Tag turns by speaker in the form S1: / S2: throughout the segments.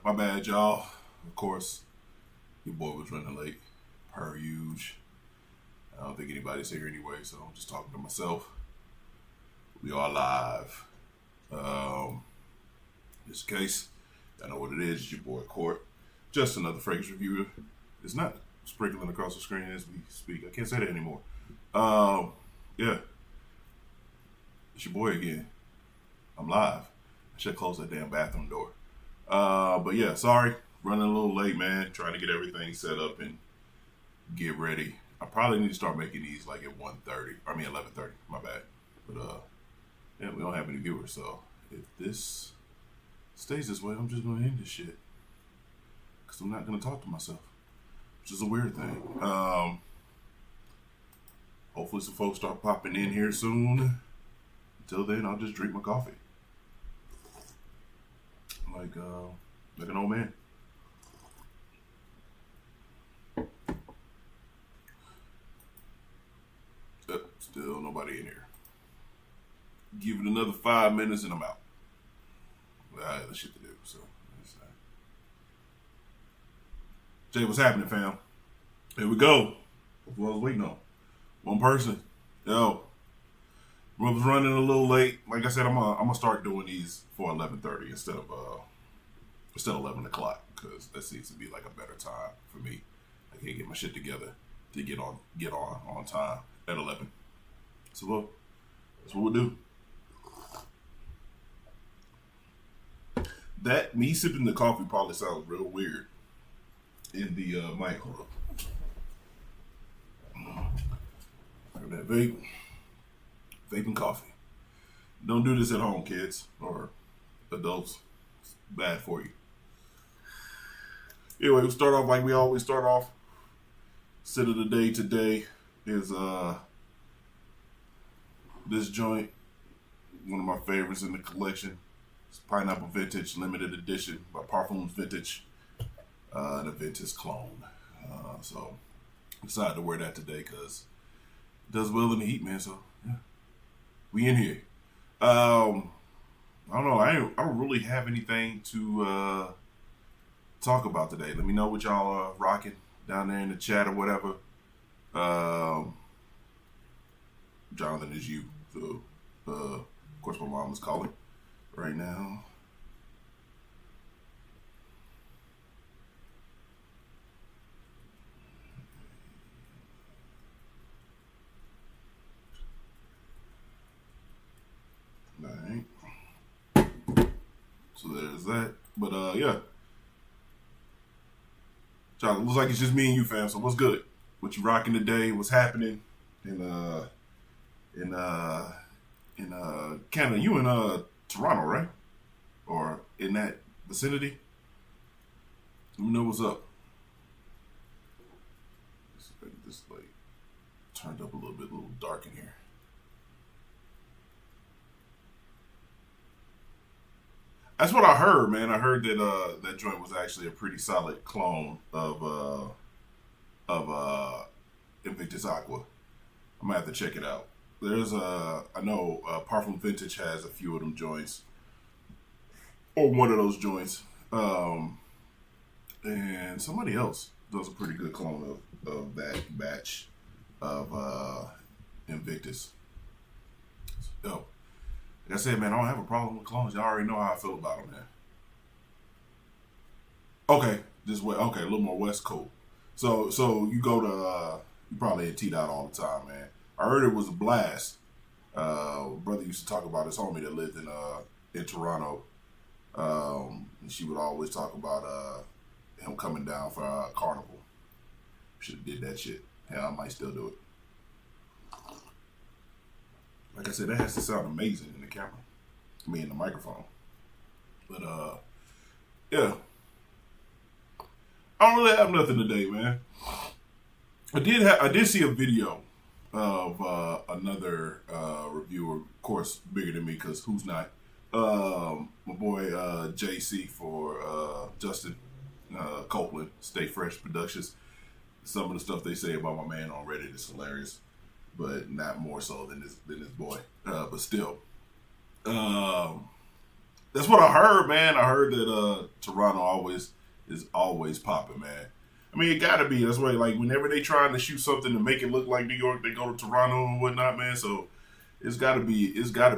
S1: My bad, y'all. Of course, your boy was running late, per usual. I don't think anybody's here anyway, so I'm just talking to myself. We are live. Just in case, I know what it is. It's your boy Court. Just another fragrance review. It's not sprinkling across the screen as we speak. I can't say that anymore. Yeah. It's your boy again. I'm live. I should close that damn bathroom door. But yeah, sorry. Running a little late, man. Trying to get everything set up and get ready. I probably need to start making these like at 1:30. I mean 11:30. My bad. But yeah, we don't have any viewers, so if this stays this way, I'm just gonna end this shit. Cause I'm not gonna talk to myself. Which is a weird thing. Hopefully some folks start popping in here soon. Until then, I'll just drink my coffee. Like an old man. Still nobody in here. Give it another 5 minutes and I'm out. I have shit to do, so Jay, what's happening, fam? Here we go. That's what I was waiting on. One person. Yo. I was running a little late. Like I said, I'm gonna start doing these for 11:30 instead of 11 o'clock, because that seems to be like a better time for me. I can't get my shit together to get on time at 11. So look, that's what we'll do. That me sipping the coffee probably sounds real weird in the mic. Hold on. Look at that vape. Vaping coffee. Don't do this at home, kids or adults. It's bad for you. Anyway, we'll start off like we always start off. Sit of the day today is this joint, one of my favorites in the collection. It's Pineapple Vintage Limited Edition by Parfums Vintage, the Vintage clone. So I decided to wear that today because it does well in the heat, man. So yeah, we in here. I don't know. I don't really have anything to talk about today. Let me know what y'all are rocking down there in the chat or whatever. Jonathan is you. So, of course, my mom is calling right now. All right. So there's that. But yeah. Jonathan, looks like it's just me and you, fam. So what's good? What you rocking today? What's happening in Canada? You in Toronto, right? Or in that vicinity? Let me know what's up. This like turned up a little dark in here. That's what I heard, man. I heard that that joint was actually a pretty solid clone of Invictus Aqua. I'm gonna have to check it out. There's I know Parfum Vintage has a few of them joints, or one of those joints, and somebody else does a pretty good clone of that batch of Invictus. So, like I said, man, I don't have a problem with clones. Y'all already know how I feel about them, man. Okay, this way. Okay, a little more West Coast. So you go to you probably at T-Dot all the time, man. I heard it was a blast. Brother used to talk about his homie that lived in Toronto. And she would always talk about him coming down for Carnival. Should have did that shit. Hell, I might still do it. Like I said, that has to sound amazing in the camera. I mean, in the microphone. But yeah. I don't really have nothing today, man. I did see a video of another reviewer, of course, bigger than me, because who's not? My boy JC for Justin Copeland, Stay Fresh Productions. Some of the stuff they say about my man on Reddit is hilarious, but not more so than this boy. But still, That's what I heard, man. I heard that Toronto is always popping, man. I mean, it gotta be. That's why, like, whenever they trying to shoot something to make it look like New York, they go to Toronto and whatnot, man. So it's gotta be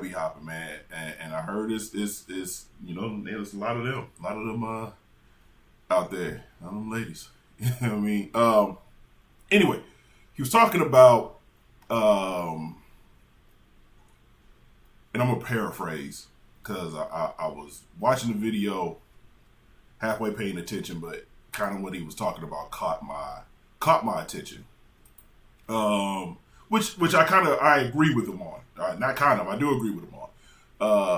S1: hopping, man. And I heard it's there's a lot of them out there, a lot of them ladies. You know what I mean? Anyway, he was talking about, and I'm gonna paraphrase because I was watching the video, halfway paying attention, but kind of what he was talking about caught my attention. Which I agree with him on. Not kind of, I do agree with him on.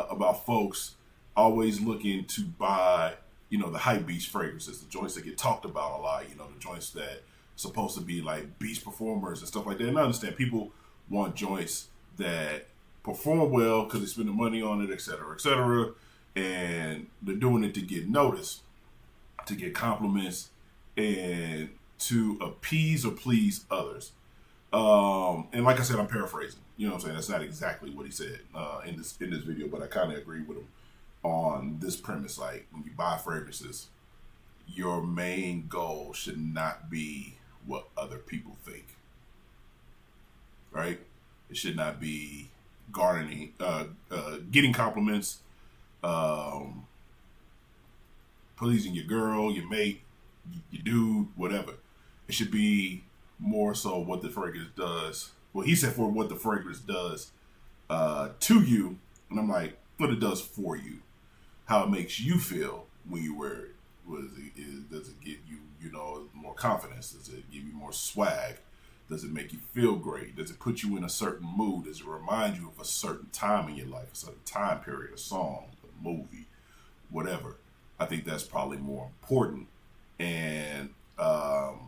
S1: About folks always looking to buy, the hype beast fragrances, the joints that get talked about a lot, the joints that supposed to be like beast performers and stuff like that. And I understand people want joints that perform well because they spend the money on it, et cetera, and they're doing it to get noticed, to get compliments, and to appease or please others. And like I said, I'm paraphrasing. You know what I'm saying? That's not exactly what he said in this video, but I kind of agree with him on this premise. Like, when you buy fragrances, your main goal should not be what other people think, right? It should not be garnering, getting compliments, pleasing your girl, your mate, your dude, whatever. It should be more so what the fragrance does. Well, he said for what the fragrance does to you, and I'm like, what it does for you, how it makes you feel when you wear it. Does it give you, more confidence? Does it give you more swag? Does it make you feel great? Does it put you in a certain mood? Does it remind you of a certain time in your life, a certain time period, a song, a movie, whatever? I think that's probably more important. And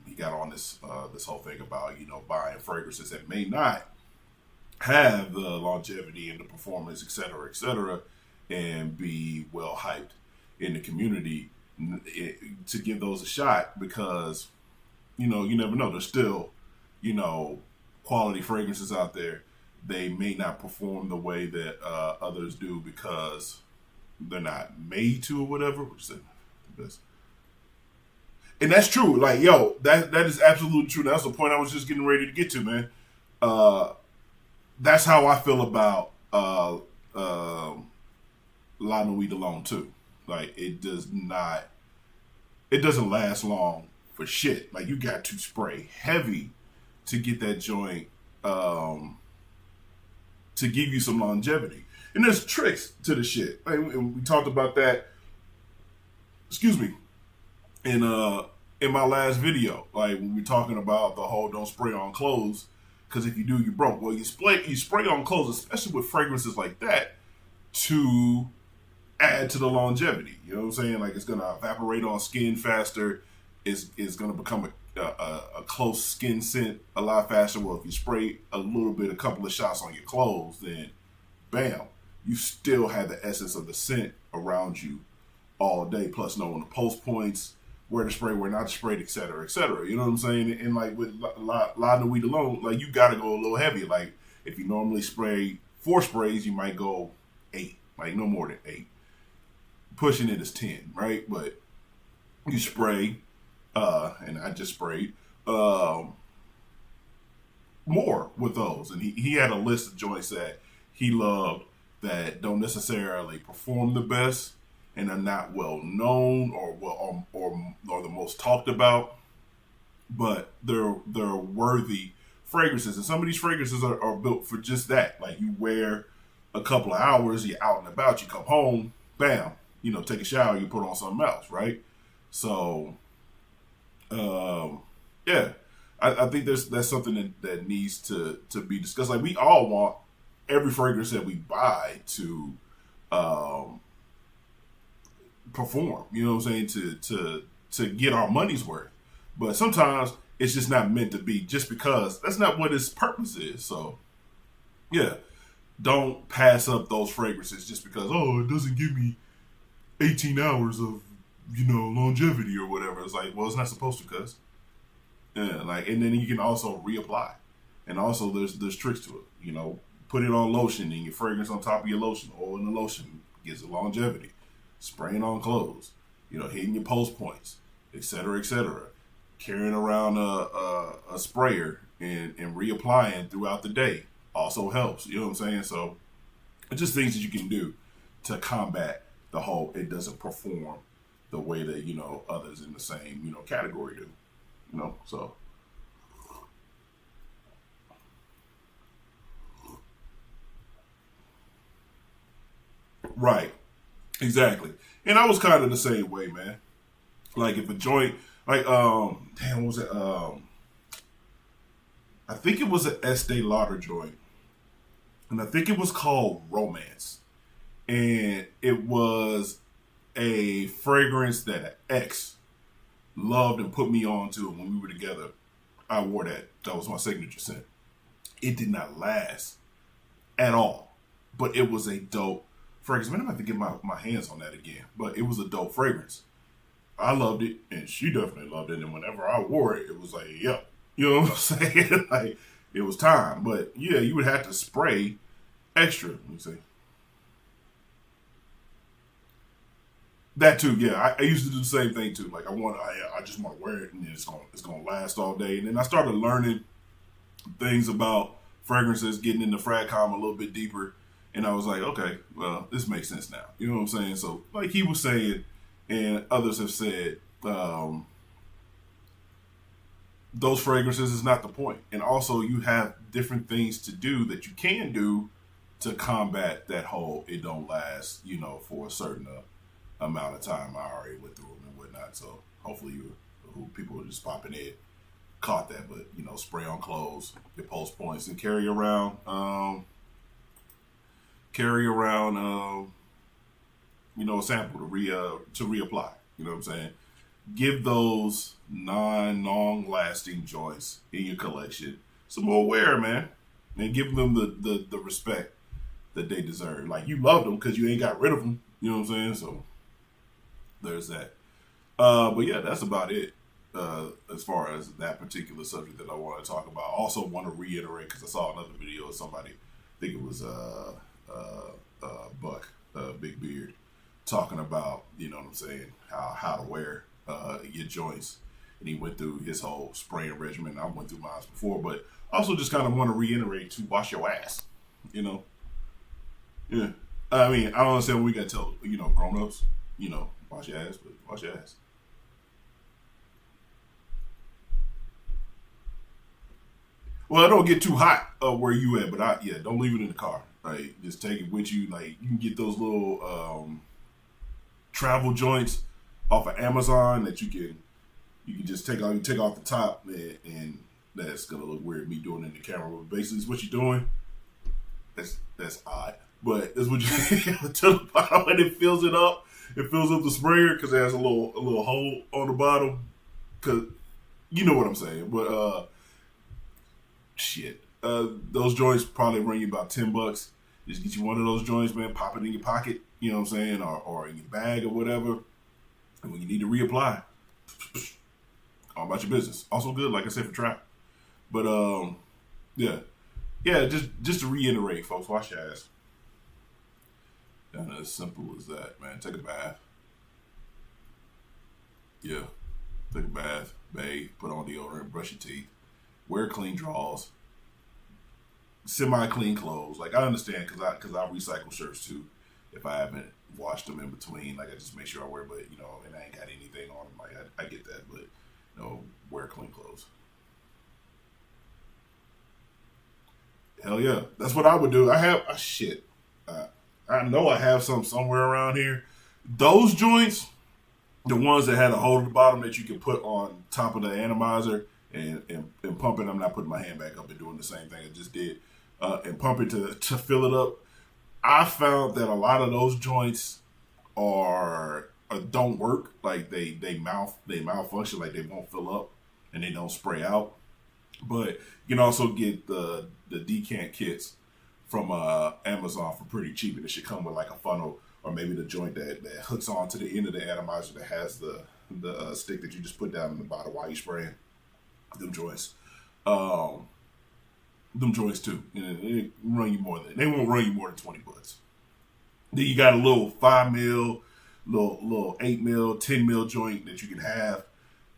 S1: he got on this whole thing about buying fragrances that may not have the longevity and the performance, et cetera, and be well hyped in the community, to give those a shot, because you never know. There's still quality fragrances out there. They may not perform the way that others do because they're not made to or whatever, which is the best. And that's true. Like, that is absolutely true. That's the point I was just getting ready to get to, man. That's how I feel about La Nuit Alone too. Like, it doesn't last long for shit. Like, you got to spray heavy to get that joint, to give you some longevity. And there's tricks to the shit. Like, and we talked about that, in my last video. Like, when we're talking about the whole don't spray on clothes, because if you do, you're broke. Well, you spray on clothes, especially with fragrances like that, to add to the longevity. You know what I'm saying? Like, it's gonna evaporate on skin faster. It's gonna become a close skin scent a lot faster. Well, if you spray a couple of shots on your clothes, then bam, you still have the essence of the scent around you all day. Plus knowing the pulse points, where to spray, where not to spray, et cetera, et cetera. You know what I'm saying? And like with La Nuit Alone, like, you gotta go a little heavier. Like, if you normally spray 4 sprays, you might go 8, like no more than 8. Pushing it is 10, right? But you spray, and I just sprayed more with those. And he had a list of joints that he loved that don't necessarily perform the best and are not well known or the most talked about, but they're worthy fragrances. And some of these fragrances are built for just that. Like, you wear a couple of hours, you're out and about, you come home, bam, take a shower, you put on something else, right? So, yeah, I think that's something that needs to be discussed. Like, we all want every fragrance that we buy to perform, you know what I'm saying, to get our money's worth. But sometimes it's just not meant to be, just because that's not what its purpose is. So, yeah, don't pass up those fragrances just because, it doesn't give me 18 hours of, longevity or whatever. It's like, well, it's not supposed to, cuz. Yeah, like, and then you can also reapply. And also there's tricks to it. Put it on lotion and your fragrance on top of your lotion, oil in the lotion gives it longevity. spraying on clothes, hitting your post points, etc., etc. Carrying around a sprayer and reapplying throughout the day also helps. You know what I'm saying? So it's just things that you can do to combat the whole it doesn't perform the way that others in the same category do. So right, exactly. And I was kind of the same way, man. Like if a joint, like damn, what was it? I think it was an Estee Lauder joint, and I think it was called Romance, and it was a fragrance that an ex loved and put me on to when we were together. I wore that. That was my signature scent. It did not last at all, but it was a dope fragrance. Man, I'm going to have to get my hands on that again, but it was a dope fragrance. I loved it, and she definitely loved it, and whenever I wore it, it was like, yep. You know what I'm saying? Like, it was time. But, yeah, you would have to spray extra, let me say. That too, yeah. I used to do the same thing too. Like I just want to wear it and it's gonna last all day. And then I started learning things about fragrances, getting into fragcom a little bit deeper. And I was like, okay, well, this makes sense now. You know what I'm saying? So like he was saying, and others have said, those fragrances is not the point. And also you have different things to do that you can do to combat that whole it don't last, for a certain amount of time. I already went through them and whatnot, so hopefully who people are just popping in caught that. But spray on clothes, your post points, and carry around a sample to reapply. You know what I'm saying? Give those long lasting joints in your collection some more wear, man, and give them the respect that they deserve. Like you love them because you ain't got rid of them. You know what I'm saying? So there's that. But yeah, that's about it as far as that particular subject that I want to talk about. I also want to reiterate because I saw another video of somebody, I think it was Buck, Big Beard, talking about, you know what I'm saying, how to wear your joints. And he went through his whole spraying regimen. I went through mine before, but also just kind of want to reiterate to wash your ass. Yeah. I mean, I don't understand what we got to tell, grown-ups, wash your ass, but wash your ass. Well, it don't get too hot where you at, but don't leave it in the car. Like, just take it with you. Like, you can get those little travel joints off of Amazon that you can just take off the top, and that's gonna look weird me doing it in the camera. But basically, it's what you're doing. That's odd, but it's what you to the bottom and it fills it up. It fills up the sprayer because it has a little hole on the bottom. Cause you know what I'm saying. But shit, those joints probably run you about $10. Just get you one of those joints, man. Pop it in your pocket. You know what I'm saying, or in your bag or whatever. And when you need to reapply, all about your business. Also good, like I said, for trap. But yeah. Just to reiterate, folks, wash your ass. And as simple as that, man. Take a bath. Yeah, take a bath, bathe, put on deodorant, brush your teeth, wear clean drawers, semi-clean clothes. Like I understand because I recycle shirts too. If I haven't washed them in between, like I just make sure I wear, but and I ain't got anything on them. Like I get that, but wear clean clothes. Hell yeah, that's what I would do. I have shit. I know I have some somewhere around here. Those joints, the ones that had a hole at the bottom that you can put on top of the atomizer and pump it. I'm not putting my hand back up and doing the same thing I just did. And pump it to fill it up. I found that a lot of those joints don't work. Like they malfunction. Like they won't fill up and they don't spray out. But you can also get the decant kits from Amazon for pretty cheap, and it should come with like a funnel or maybe the joint that hooks on to the end of the atomizer that has the stick that you just put down in the bottle while you're spraying. Them joints too. They won't run you more than $20. Then you got a little 5 mil little 8 mil, 10 mil joint that you can have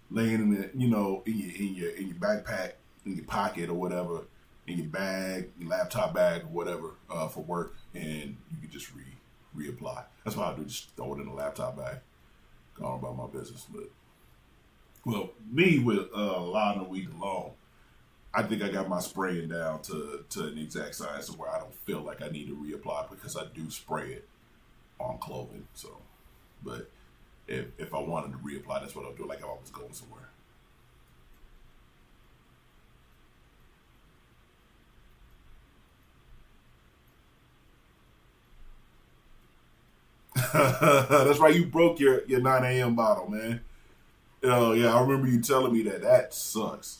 S1: laying in the, in your backpack, in your pocket or whatever, in your bag, your laptop bag or whatever for work, and you can just reapply. That's why I do, just throw it in the laptop bag. Go on about my business, but well, me with allowing the week alone, I think I got my spraying down to an exact science where I don't feel like I need to reapply because I do spray it on clothing. So, but if I wanted to reapply, that's what I'll do. Like if I was going somewhere. That's right. You broke your 9 a.m. bottle, man. Oh yeah, I remember you telling me that. That sucks.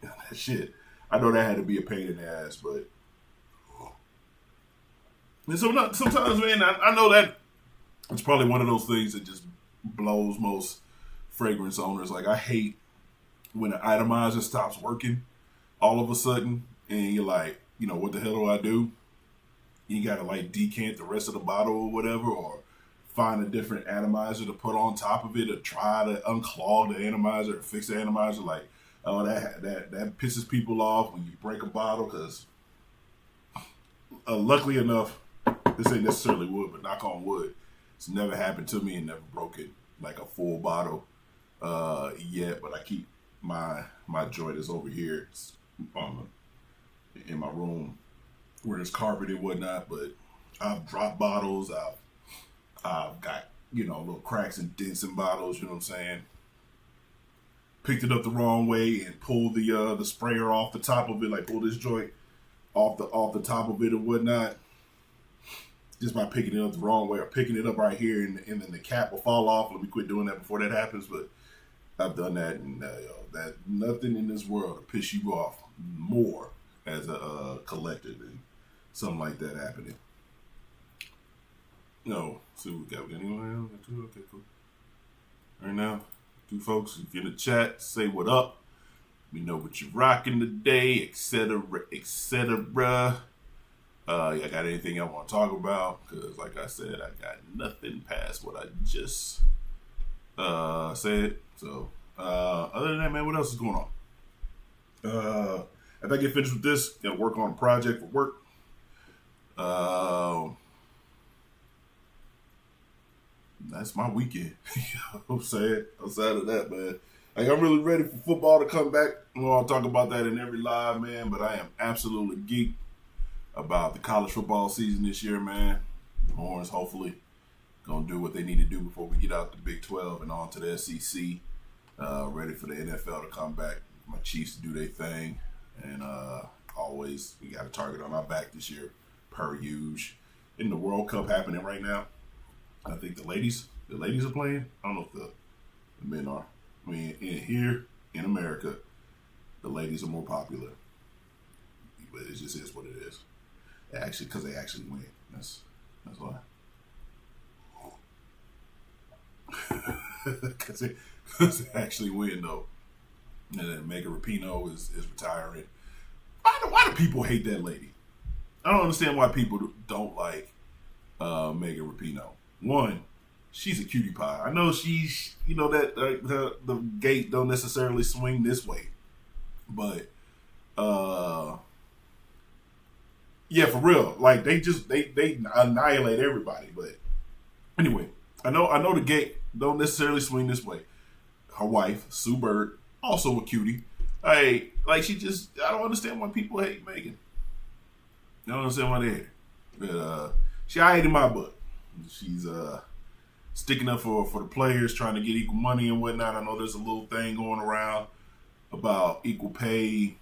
S1: That shit. I know that had to be a pain in the ass, but and so sometimes, man, I know that it's probably one of those things that just blows most fragrance owners. Like I hate when an atomizer stops working all of a sudden, and you're like, what the hell do I do? You gotta like decant the rest of the bottle or whatever, or find a different atomizer to put on top of it, or try to unclog the atomizer or fix the atomizer. Like, oh, that pisses people off when you break a bottle. Because luckily enough, this ain't necessarily wood, but knock on wood, it's never happened to me and never broken like a full bottle yet. But I keep my joint is over here in my room where there's carpet and whatnot. But I've dropped bottles. I've got little cracks and dents in bottles. You know what I'm saying? Picked it up the wrong way and pulled the sprayer off the top of it. Like pull this joint off the top of it and whatnot. Just by picking it up the wrong way or picking it up right here and then the cap will fall off. Let me quit doing that before that happens. But I've done that, and that nothing in this world will piss you off more as a collective than something like that happening. No, see what we got. Anyone else? Okay, cool. Right now, two folks, if you're in the chat, say what up. We know what you're rocking today, etc., etc. I got anything I want to talk about? Because, like I said, I got nothing past what I just said. So, other than that, man, what else is going on? If I get finished with this, gotta work on a project for work. That's my weekend. You know what I'm saying? Outside of that, man, like I'm really ready for football to come back. I'll talk about that in every live, man. But I am absolutely geeked about the college football season this year, man. The Horns hopefully gonna do what they need to do before we get out the Big 12 and on to the SEC. Ready for the NFL to come back. My Chiefs to do their thing, and always we got a target on our back this year, per usual. In the World Cup happening right now, I think the ladies are playing. I don't know if the men are. I mean, here in America, the ladies are more popular, but it just is what it is. Actually, because they actually win. That's why. Because they actually win, though. And then Megan Rapinoe is retiring. Why do people hate that lady? I don't understand why people don't like Megan Rapinoe. One, she's a cutie pie. I know she's, that the gate don't necessarily swing this way, but yeah, for real. Like they annihilate everybody. But anyway, I know the gate don't necessarily swing this way. Her wife, Sue Bird, also a cutie. I don't understand why people hate Megan. I don't understand why they hate her. But she alright in my book. She's sticking up for the players, trying to get equal money and whatnot. I know there's a little thing going around about equal pay,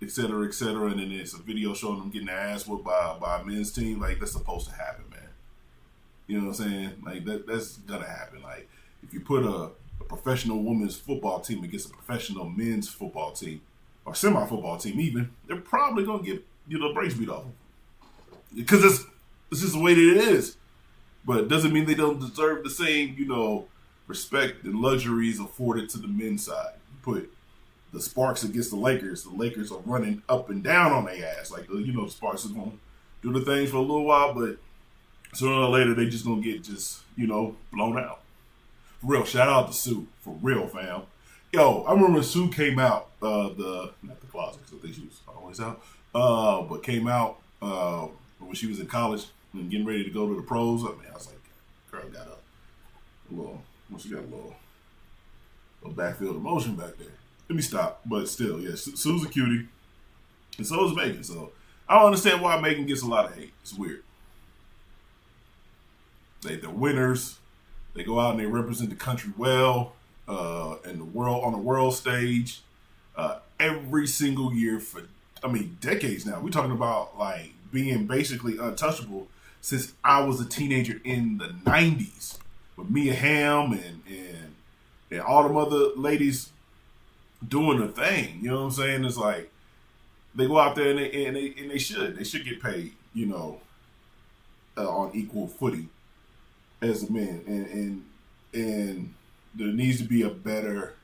S1: et cetera, and then there's a video showing them getting their ass whooped by a men's team. Like, that's supposed to happen, man. You know what I'm saying? Like, that's gonna happen. Like, if you put a professional women's football team against a professional men's football team, or semi-football team even, they're probably gonna get, brains beat off them. Because this is the way that it is. But it doesn't mean they don't deserve the same, respect and luxuries afforded to the men's side. You put the Sparks against the Lakers are running up and down on their ass. Like, the Sparks are going to do the things for a little while, but Sooner or later, they just gonna get blown out. For real, shout out to Sue. For real, fam. Yo, I remember when Sue came out, not the closet, because I think she was always out, but came out when she was in college and getting ready to go to the pros. I mean, I was like, girl got she got a little backfield emotion back there. Let me stop. But still, yeah, Sue's a cutie. And so is Megan. So I don't understand why Megan gets a lot of hate. It's weird. They're winners. They go out and they represent the country well, in the world, on the world stage, every single year for, decades now. We're talking about like being basically untouchable since I was a teenager in the 90s with Mia Hamm and all them other ladies doing their thing. You know what I'm saying? It's like they go out there and they should get paid, on equal footing as a man, and there needs to be a better.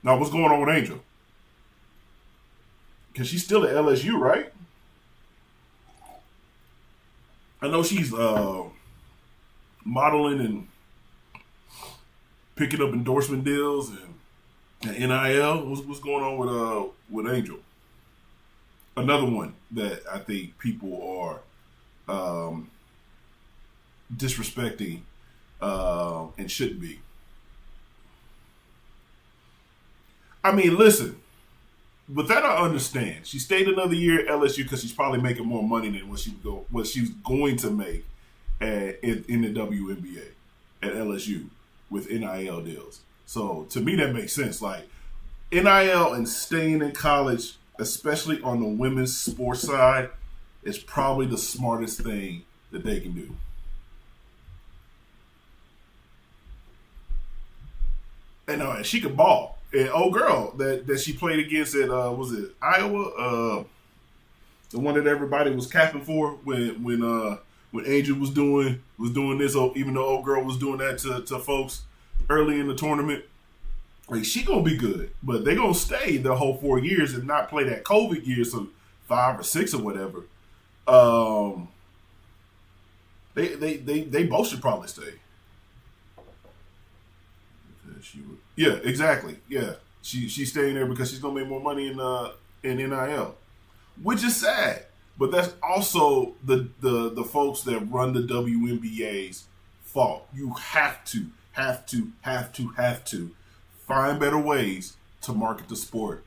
S1: Now, what's going on with Angel? Because she's still at LSU, right? I know she's modeling and picking up endorsement deals and NIL. What's going on with Angel? Another one that I think people are disrespecting and shouldn't be. I mean, listen. With that, I understand. She stayed another year at LSU because she's probably making more money than what she's going to make in the WNBA at LSU with NIL deals. So to me, that makes sense. Like NIL and staying in college, especially on the women's sports side, is probably the smartest thing that they can do. And she could ball. And old girl that she played against at was it Iowa? The one that everybody was capping for when Angel was doing this. Even though old girl was doing that to folks early in the tournament, like she gonna be good, but they gonna stay the whole 4 years and not play that COVID year, so 5 or 6 or whatever. They both should probably stay. Yeah, exactly. Yeah, she's staying there because she's gonna make more money in NIL, which is sad. But that's also the folks that run the WNBA's fault. You have to find better ways to market the sport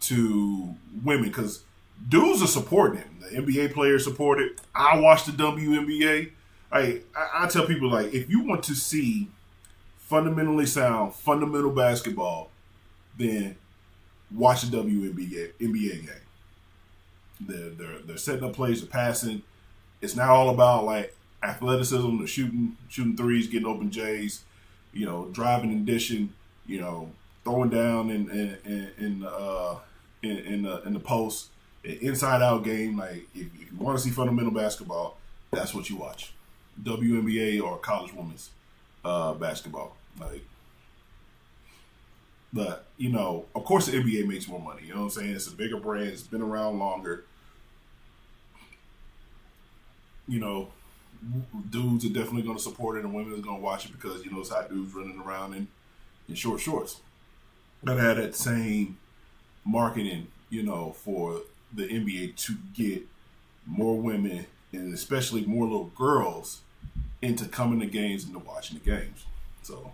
S1: to women because dudes are supporting it. The NBA players support it. I watch the WNBA. I tell people, like, if you want to see fundamentally sound, fundamental basketball, then watch the WNBA game. They're setting up plays, they're passing. It's not all about like athleticism, the shooting threes, getting open J's, driving and dishing, throwing down in the post, an inside out game. Like if you want to see fundamental basketball, that's what you watch. WNBA or college women's basketball. But of course the NBA makes more money. You know what I'm saying? It's a bigger brand. It's been around longer. Dudes are definitely going to support it, and women are going to watch it because it's hot dudes running around in short shorts. But I had that same marketing, for the NBA to get more women and especially more little girls into coming to games and to watching the games. So.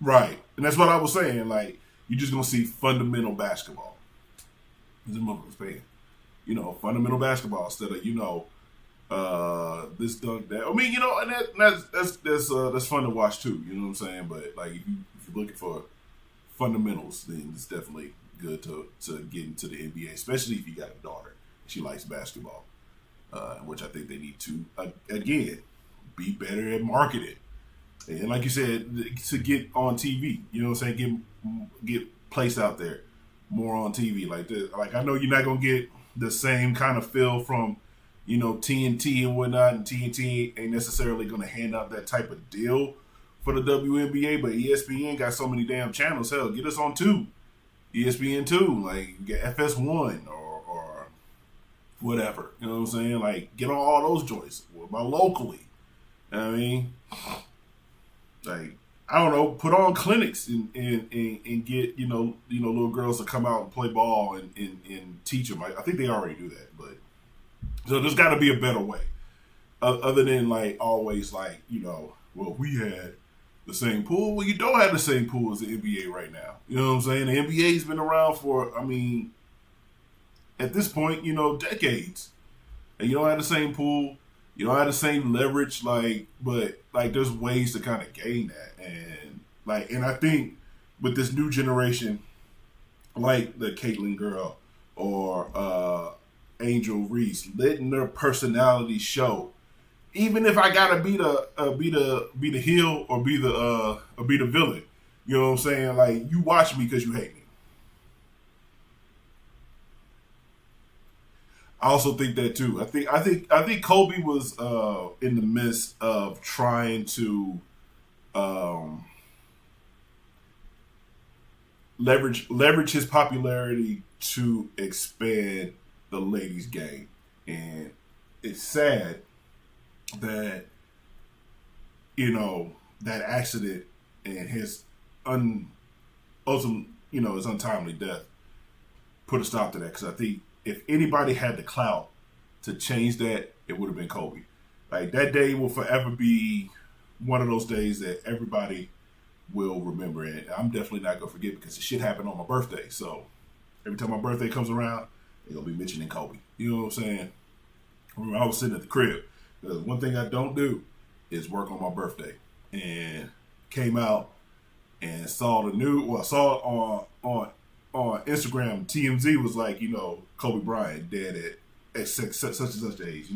S1: Right. And that's what I was saying. Like, you're just going to see fundamental basketball. This motherfucker's paying. Fundamental basketball instead of, this dunk that. I mean, and that's fun to watch too. You know what I'm saying? But like, if you're looking for fundamentals, then it's definitely good to get into the NBA, especially if you got a daughter. She likes basketball, which I think they need to, again, be better at marketing. And like you said, to get on TV, you know what I'm saying? Get placed out there more on TV like this. Like, I know you're not going to get the same kind of feel from, TNT and whatnot, and TNT ain't necessarily going to hand out that type of deal for the WNBA, but ESPN got so many damn channels. Hell, get us on 2. ESPN 2, like get FS1 or whatever. You know what I'm saying? Like get on all those joints. What about locally? You know what I mean, like I don't know, put on clinics and get little girls to come out and play ball and teach them. I think they already do that, but so there's got to be a better way other than like always like well, we had the same pool. Well, you don't have the same pool as the NBA right now. You know what I'm saying? The NBA's been around for, I mean, at this point, decades. And you don't have the same pool. You don't have the same leverage, but there's ways to kind of gain that. And I think with this new generation, like the Caitlyn girl or Angel Reese, letting their personality show. Even if I gotta be the heel or be the villain, you know what I'm saying? Like you watch me because you hate me. I also think that too. I think Kobe was in the midst of trying to leverage his popularity to expand the ladies' game, and it's sad that that accident and his his untimely death put a stop to that, because I think if anybody had the clout to change that, it would have been Kobe. Like that day will forever be one of those days that everybody will remember, and I'm definitely not gonna forget because the shit happened on my birthday. So every time my birthday comes around, they're gonna be mentioning Kobe. You know what I'm saying? I remember I was sitting at the crib. One thing I don't do is work on my birthday, and came out and saw saw on Instagram. TMZ was like, Kobe Bryant dead at such and such age.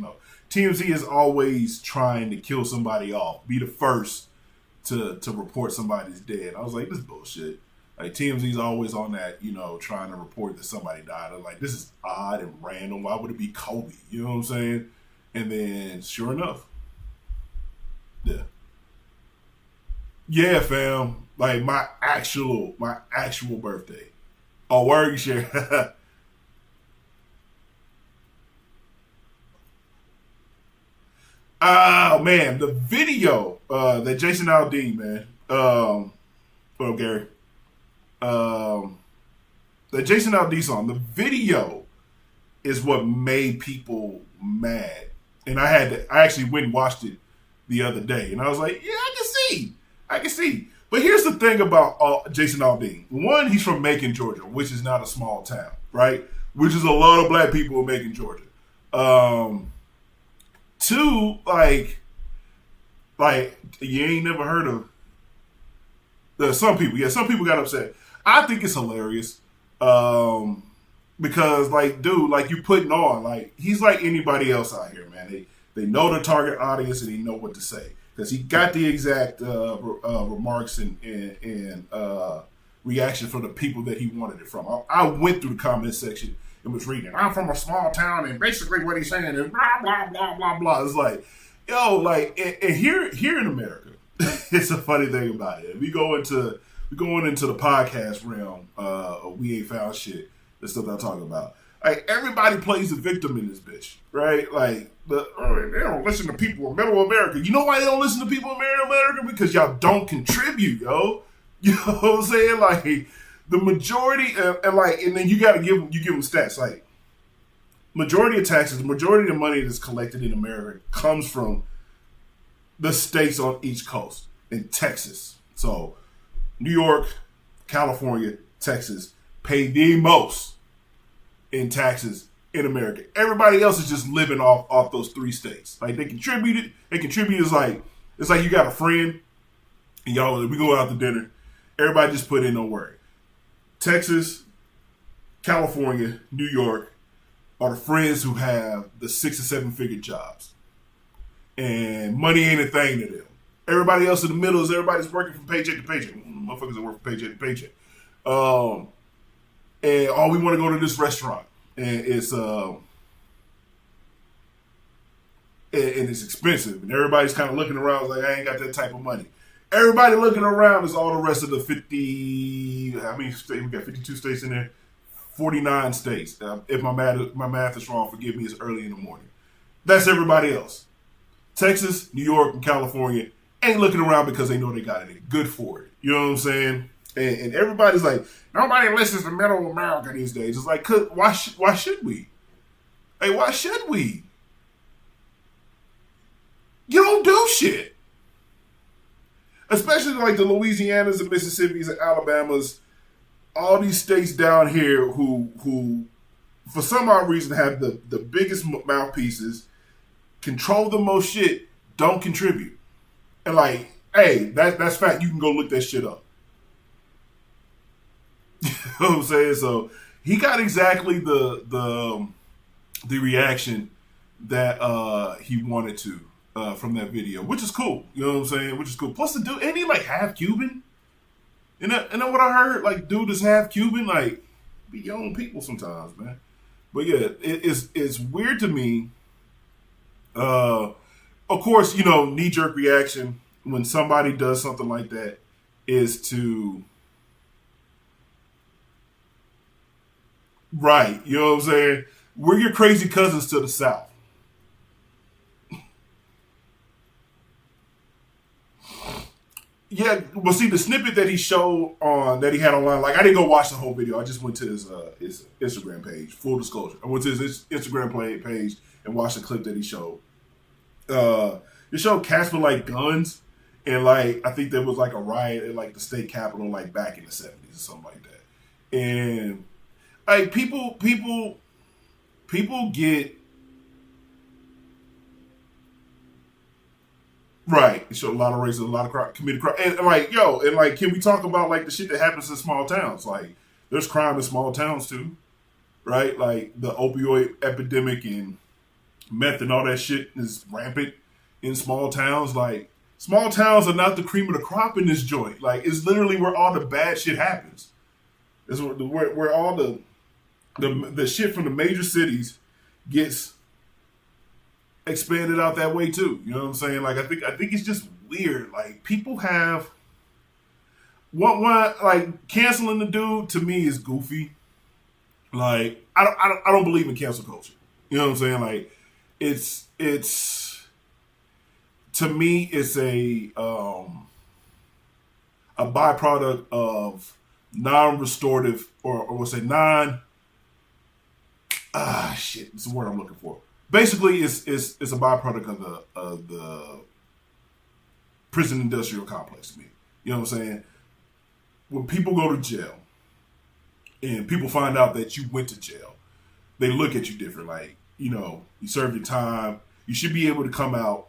S1: TMZ is always trying to kill somebody off, be the first to report somebody's dead. I was like, this is bullshit. Like TMZ's always on that, trying to report that somebody died. I'm like, this is odd and random. Why would it be Kobe? You know what I'm saying? And then, sure enough, yeah, fam. Like my actual birthday. Oh, word, you share. Oh man, the video that Jason Aldean, man. Well, Gary. The Jason Aldean song. The video is what made people mad. And I actually went and watched it the other day. And I was like, yeah, I can see. But here's the thing about Jason Aldean. One, he's from Macon, Georgia, which is not a small town, right? Which is a lot of black people in Macon, Georgia. Two, like you ain't never heard of. There's some people got upset. I think it's hilarious. Because dude, you putting on, he's like anybody else out here, man. They know their target audience and they know what to say. Because he got the exact remarks and reaction from the people that he wanted it from. I went through the comment section and was reading, I'm from a small town, and basically what he's saying is blah, blah, blah, blah, blah. It's like, yo, and here in America, it's a funny thing about it. We're going into the podcast realm of We Ain't Found Shit. The stuff I'm talking about. Everybody plays a victim in this bitch, right? They don't listen to people in Middle America. You know why they don't listen to people in Middle America? Because y'all don't contribute, yo. You know what I'm saying? The majority, and then you got to give them stats. Majority of taxes, the majority of the money that's collected in America comes from the states on each coast in Texas. So, New York, California, Texas pay the most in taxes in America. Everybody else is just living off those three states. They contribute is it's like you got a friend and y'all, we go out to dinner. Everybody just put in no worry. Texas, California, New York are the friends who have the 6 or 7 figure jobs. And money ain't a thing to them. Everybody else in the middle is everybody's working from paycheck to paycheck. Motherfuckers that work from paycheck to paycheck. And we want to go to this restaurant, and it's expensive, and everybody's kind of looking around like, I ain't got that type of money. Everybody looking around is all the rest of the 50. I mean, we got 52 states in there. 49 states. If my math is wrong, forgive me. It's early in the morning. That's everybody else. Texas, New York, and California ain't looking around because they know they got it. Good for it. You know what I'm saying? And everybody's like, nobody listens to Middle America these days. It's like, why should we? Hey, why should we? You don't do shit. Especially like the Louisianas and Mississippis and Alabamas, all these states down here who for some odd reason have the biggest mouthpieces, control the most shit, don't contribute. And like, hey, that's fact. You can go look that shit up. You know what I'm saying? So he got exactly the reaction that he wanted to from that video, which is cool. You know what I'm saying? Which is cool. Plus the dude, ain't he like half Cuban? You know what I heard? Like, dude is half Cuban. Like, be your own people sometimes, man. But yeah, it's weird to me. Of course, you know, knee-jerk reaction when somebody does something like that is to... Right, you know what I'm saying? We're your crazy cousins to the south. Yeah, well, see, the snippet that he showed that he had online, like, I didn't go watch the whole video. I just went to his Instagram page. Full disclosure, I went to his Instagram page and watched the clip that he showed. It showed cats with like guns, and like I think there was like a riot at like the state capitol, like back in the 70s or something like that. And like people get right. It showed a lot of racism, a lot of committed crime, and like can we talk about like the shit that happens in small towns? Like, there's crime in small towns too, right? Like the opioid epidemic and meth and all that shit is rampant in small towns. Like, small towns are not the cream of the crop in this joint. Like, it's literally where all the bad shit happens. It's where all the shit from the major cities gets expanded out that way too. You know what I'm saying? Like, I think it's just weird. Like, people have one like canceling the dude to me is goofy. Like, I don't believe in cancel culture. You know what I'm saying? Like, it's to me it's a byproduct of non-restorative or we'll say shit, it's the word I'm looking for. Basically it's a byproduct of the prison industrial complex to me. You know what I'm saying? When people go to jail and people find out that you went to jail, they look at you different. Like, you know, you served your time. You should be able to come out,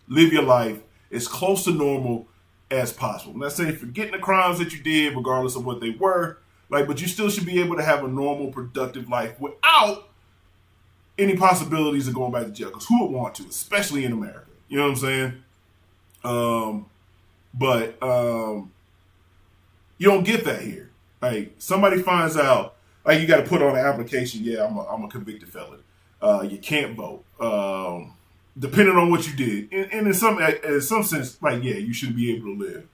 S1: live your life as close to normal as possible. I'm not saying forgetting the crimes that you did, regardless of what they were, like, but you still should be able to have a normal, productive life without any possibilities of going back to jail. Because who would want to, especially in America? You know what I'm saying? But you don't get that here. Like, somebody finds out, like, you got to put on an application. Yeah, I'm a convicted felon. You can't vote. Depending on what you did, and in some sense, like, yeah, you should be able to live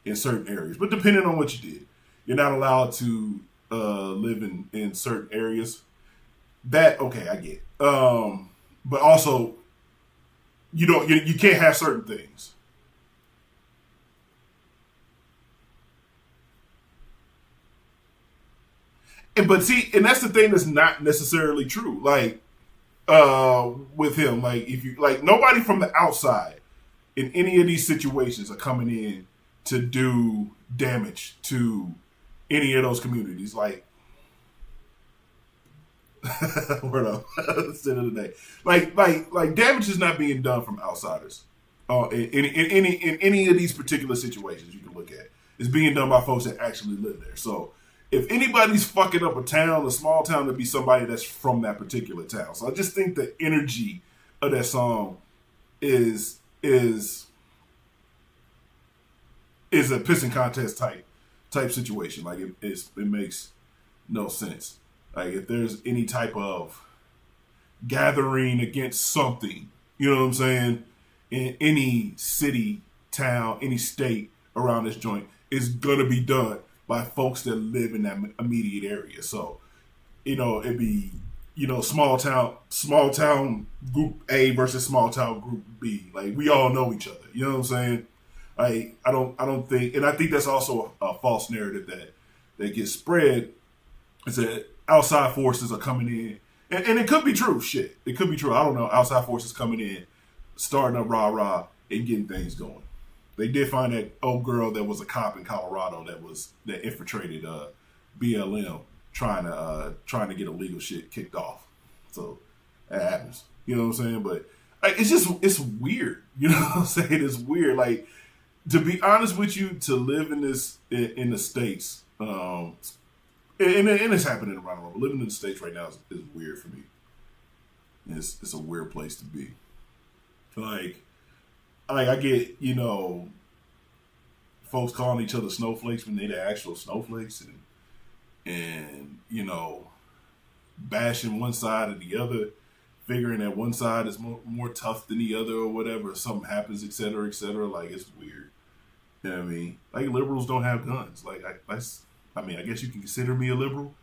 S1: in certain areas. But depending on what you did, you're not allowed to live in certain areas. That, okay, I get. But also, you can't have certain things. But see, and that's the thing that's not necessarily true. Like, with him, like, if you like, nobody from the outside in any of these situations are coming in to do damage to any of those communities. Like, word up, that's the end of the day. Like damage is not being done from outsiders. In any of these particular situations you can look at, it's being done by folks that actually live there. So, if anybody's fucking up a small town, to be somebody that's from that particular town. So I just think the energy of that song is a pissing contest type situation. Like, it makes no sense. Like, if there's any type of gathering against something, you know what I'm saying, in any city, town, any state around this joint is gonna be done by folks that live in that immediate area. So, it'd be, small town group A versus small town group B. Like, we all know each other. You know what I'm saying? I don't think, and I think that's also a false narrative that gets spread, is that outside forces are coming in. And it could be true, shit. It could be true. I don't know. Outside forces coming in, starting up rah-rah and getting things going. They did find that old girl that was a cop in Colorado that infiltrated BLM trying to get illegal shit kicked off. So that happens. You know what I'm saying? But it's weird. You know what I'm saying? It's weird. Like, to be honest with you, to live in the States, and it's happening around the world, but living in the States right now is weird for me. It's a weird place to be. Like I get, folks calling each other snowflakes when they're the actual snowflakes, and bashing one side or the other, figuring that one side is more tough than the other or whatever. If something happens, et cetera, et cetera. Like, it's weird. You know what I mean? Like, liberals don't have guns. Like, I guess you can consider me a liberal,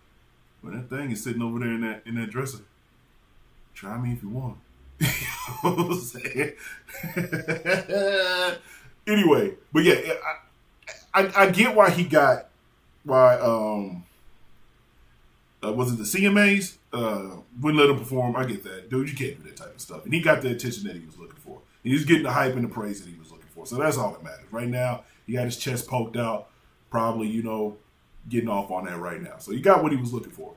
S1: but that thing is sitting over there in that dresser. Try me if you want. You know what I'm saying? Anyway, but yeah, I get why was it the CMAs wouldn't let him perform. I get that, dude. You can't do that type of stuff, and he got the attention that he was looking for. And he was getting the hype and the praise that he was looking for. So that's all that matters right now. He got his chest poked out, probably getting off on that right now. So he got what he was looking for.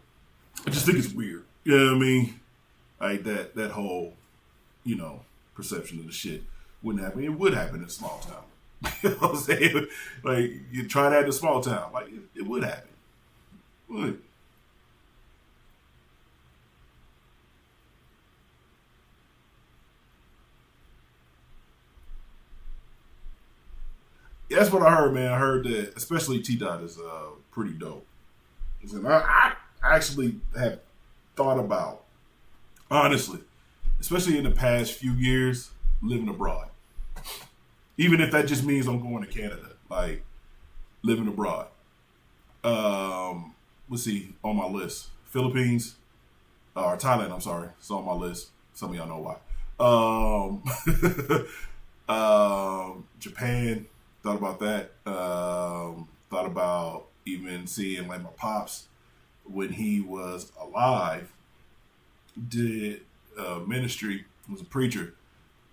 S1: I just think it's weird. You know what I mean? Like that whole perception of the shit wouldn't happen. It would happen in a small town. You know what I'm saying? Like, you try that in a small town, like it would happen. It would. Yeah, that's what I heard, man. I heard that, especially T-Dot is pretty dope. And I actually have thought about, honestly, especially in the past few years, living abroad. Even if that just means I'm going to Canada, like living abroad. Let's see, on my list. Philippines, or Thailand, I'm sorry. It's on my list. Some of y'all know why. Japan, thought about that. Thought about even seeing like my pops when he was alive, did ministry, was a preacher,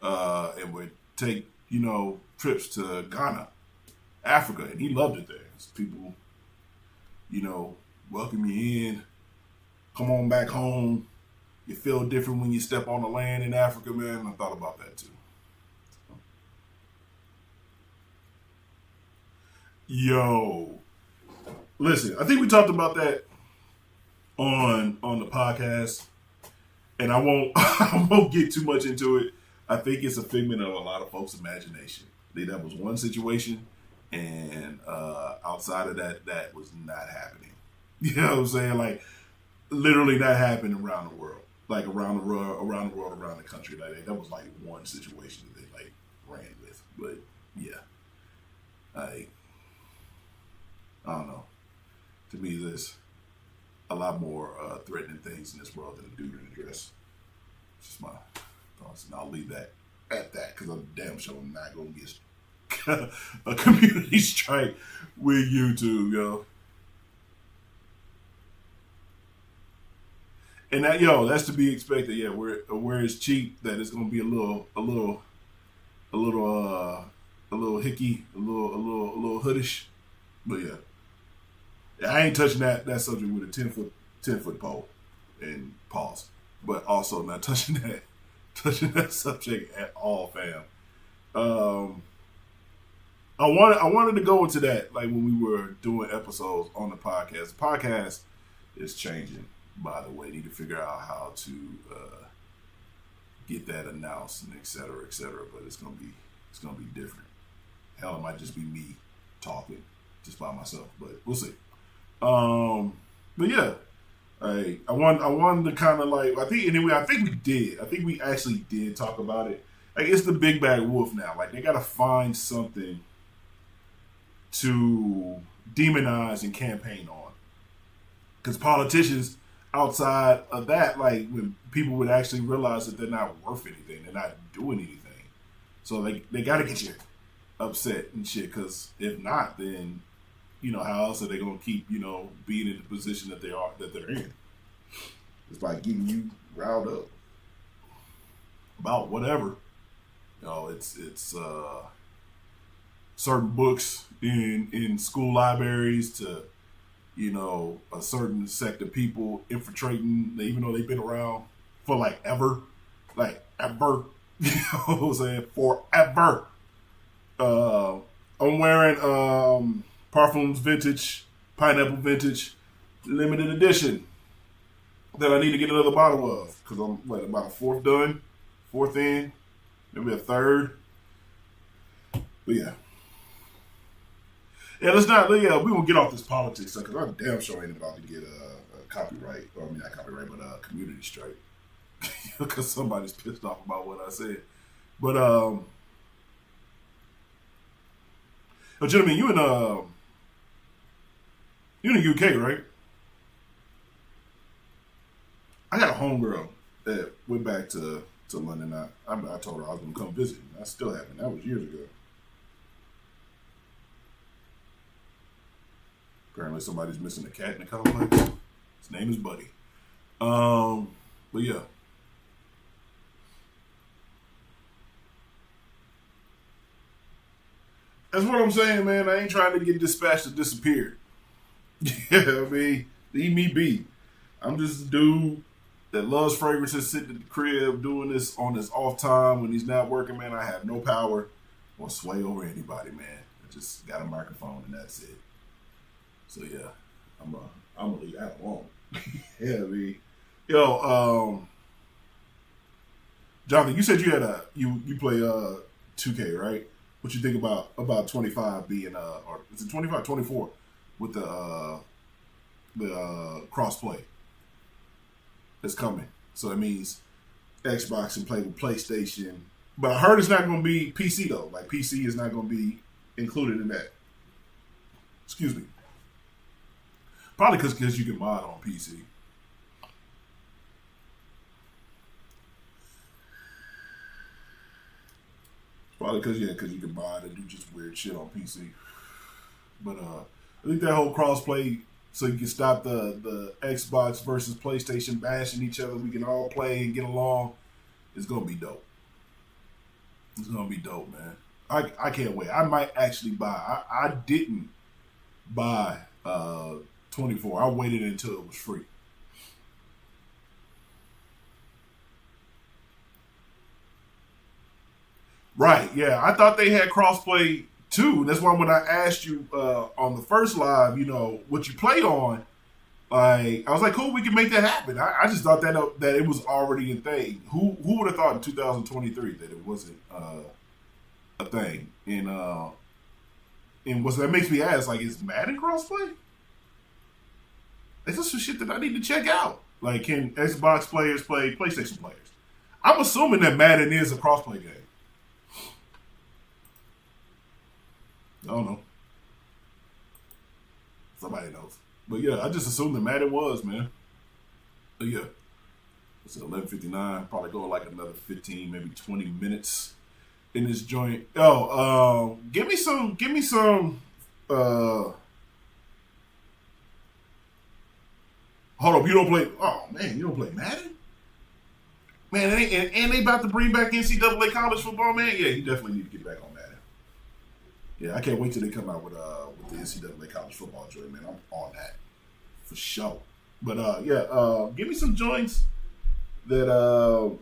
S1: and would take, trips to Ghana, Africa, and he loved it there. People, welcome you in, come on back home. You feel different when you step on the land in Africa, man. I thought about that too. Yo, listen, I think we talked about that on the podcast, and I won't get too much into it. I think it's a figment of a lot of folks' imagination. That was one situation, and outside of that was not happening. You know what I'm saying? Like, literally not happening around the world. Like, around the world, around the country. Like, that was like one situation that they like ran with. But yeah, I don't know. To me, there's a lot more threatening things in this world than a dude in a dress. It's just my thoughts, and I'll leave that at that, because I'm damn sure I'm not gonna get a community strike with YouTube, yo. And that's to be expected. Yeah, where it's cheap, that it's gonna be a little hickey, a little hoodish. But yeah, I ain't touching that subject with a 10 foot pole and pause. But also not touching that subject at all, fam. I wanted to go into that, like, when we were doing episodes on the podcast. The podcast is changing, by the way. Need to figure out how to get that announced and et cetera, but it's gonna be different. Hell, it might just be me talking just by myself, but we'll see. But yeah, I wanted to kind of like, I think we actually did talk about it like it's the big bad wolf now. Like they gotta find something to demonize and campaign on. Because politicians outside of that, like when people would actually realize that they're not worth anything, they're not doing anything. So they got to get you upset and shit. Because if not, then how else are they gonna keep being in the position that they're in? It's like getting you riled up about whatever. It's certain books in school libraries to a certain sect of people infiltrating, even though they've been around for like ever. You know what I'm saying? Forever. I'm wearing Parfums Vintage, Pineapple Vintage, limited edition that I need to get another bottle of because I'm about a fourth in, maybe a third. But yeah. Yeah, let's not. Yeah, we won't get off this politics because I'm damn sure ain't about to get a copyright. Or I mean, not copyright, but a community strike because somebody's pissed off about what I said. But gentlemen, you in the UK, right? I got a homegirl that went back to London. I told her I was gonna come visit. I still haven't. That was years ago. Apparently somebody's missing a cat in the complex. His name is Buddy. But yeah. That's what I'm saying, man. I ain't trying to get dispatched or disappeared. Yeah, I mean, leave me be. I'm just a dude that loves fragrances, sitting at the crib, doing this on his off time when he's not working, man. I have no power or sway over anybody, man. I just got a microphone and that's it. So yeah, I'm gonna leave that alone. Yeah, I mean, Jonathan, you said you had you play 2K, right? What you think about 25 being or is it 25, 24 with the cross play that's coming? So it means Xbox and play with PlayStation, but I heard it's not going to be PC though. Like PC is not going to be included in that. Excuse me. Probably because you can mod on PC. Probably because you can mod and do just weird shit on PC. But I think that whole crossplay, so you can stop the Xbox versus PlayStation bashing each other. We can all play and get along. It's gonna be dope. It's gonna be dope, man. I can't wait. I might actually buy. I didn't buy 24. I waited until it was free. Right, yeah. I thought they had crossplay too. That's why when I asked you on the first live, what you play on, like I was like, cool, we can make that happen. I just thought that it was already a thing. Who would have thought in 2023 that it wasn't a thing? And that makes me ask, like, is Madden crossplay? Is this some shit that I need to check out? Like, can Xbox players play PlayStation players? I'm assuming that Madden is a crossplay game. I don't know. Somebody knows. But yeah, I just assumed that Madden was, man. But yeah. It's at 11:59. Probably go like another 15, maybe 20 minutes in this joint. Give me some hold up, you don't play Madden? Man, and they about to bring back NCAA college football, man. Yeah, you definitely need to get back on Madden. Yeah, I can't wait till they come out with the NCAA college football joint, man. I'm on that for sure. But give me some joints that y'all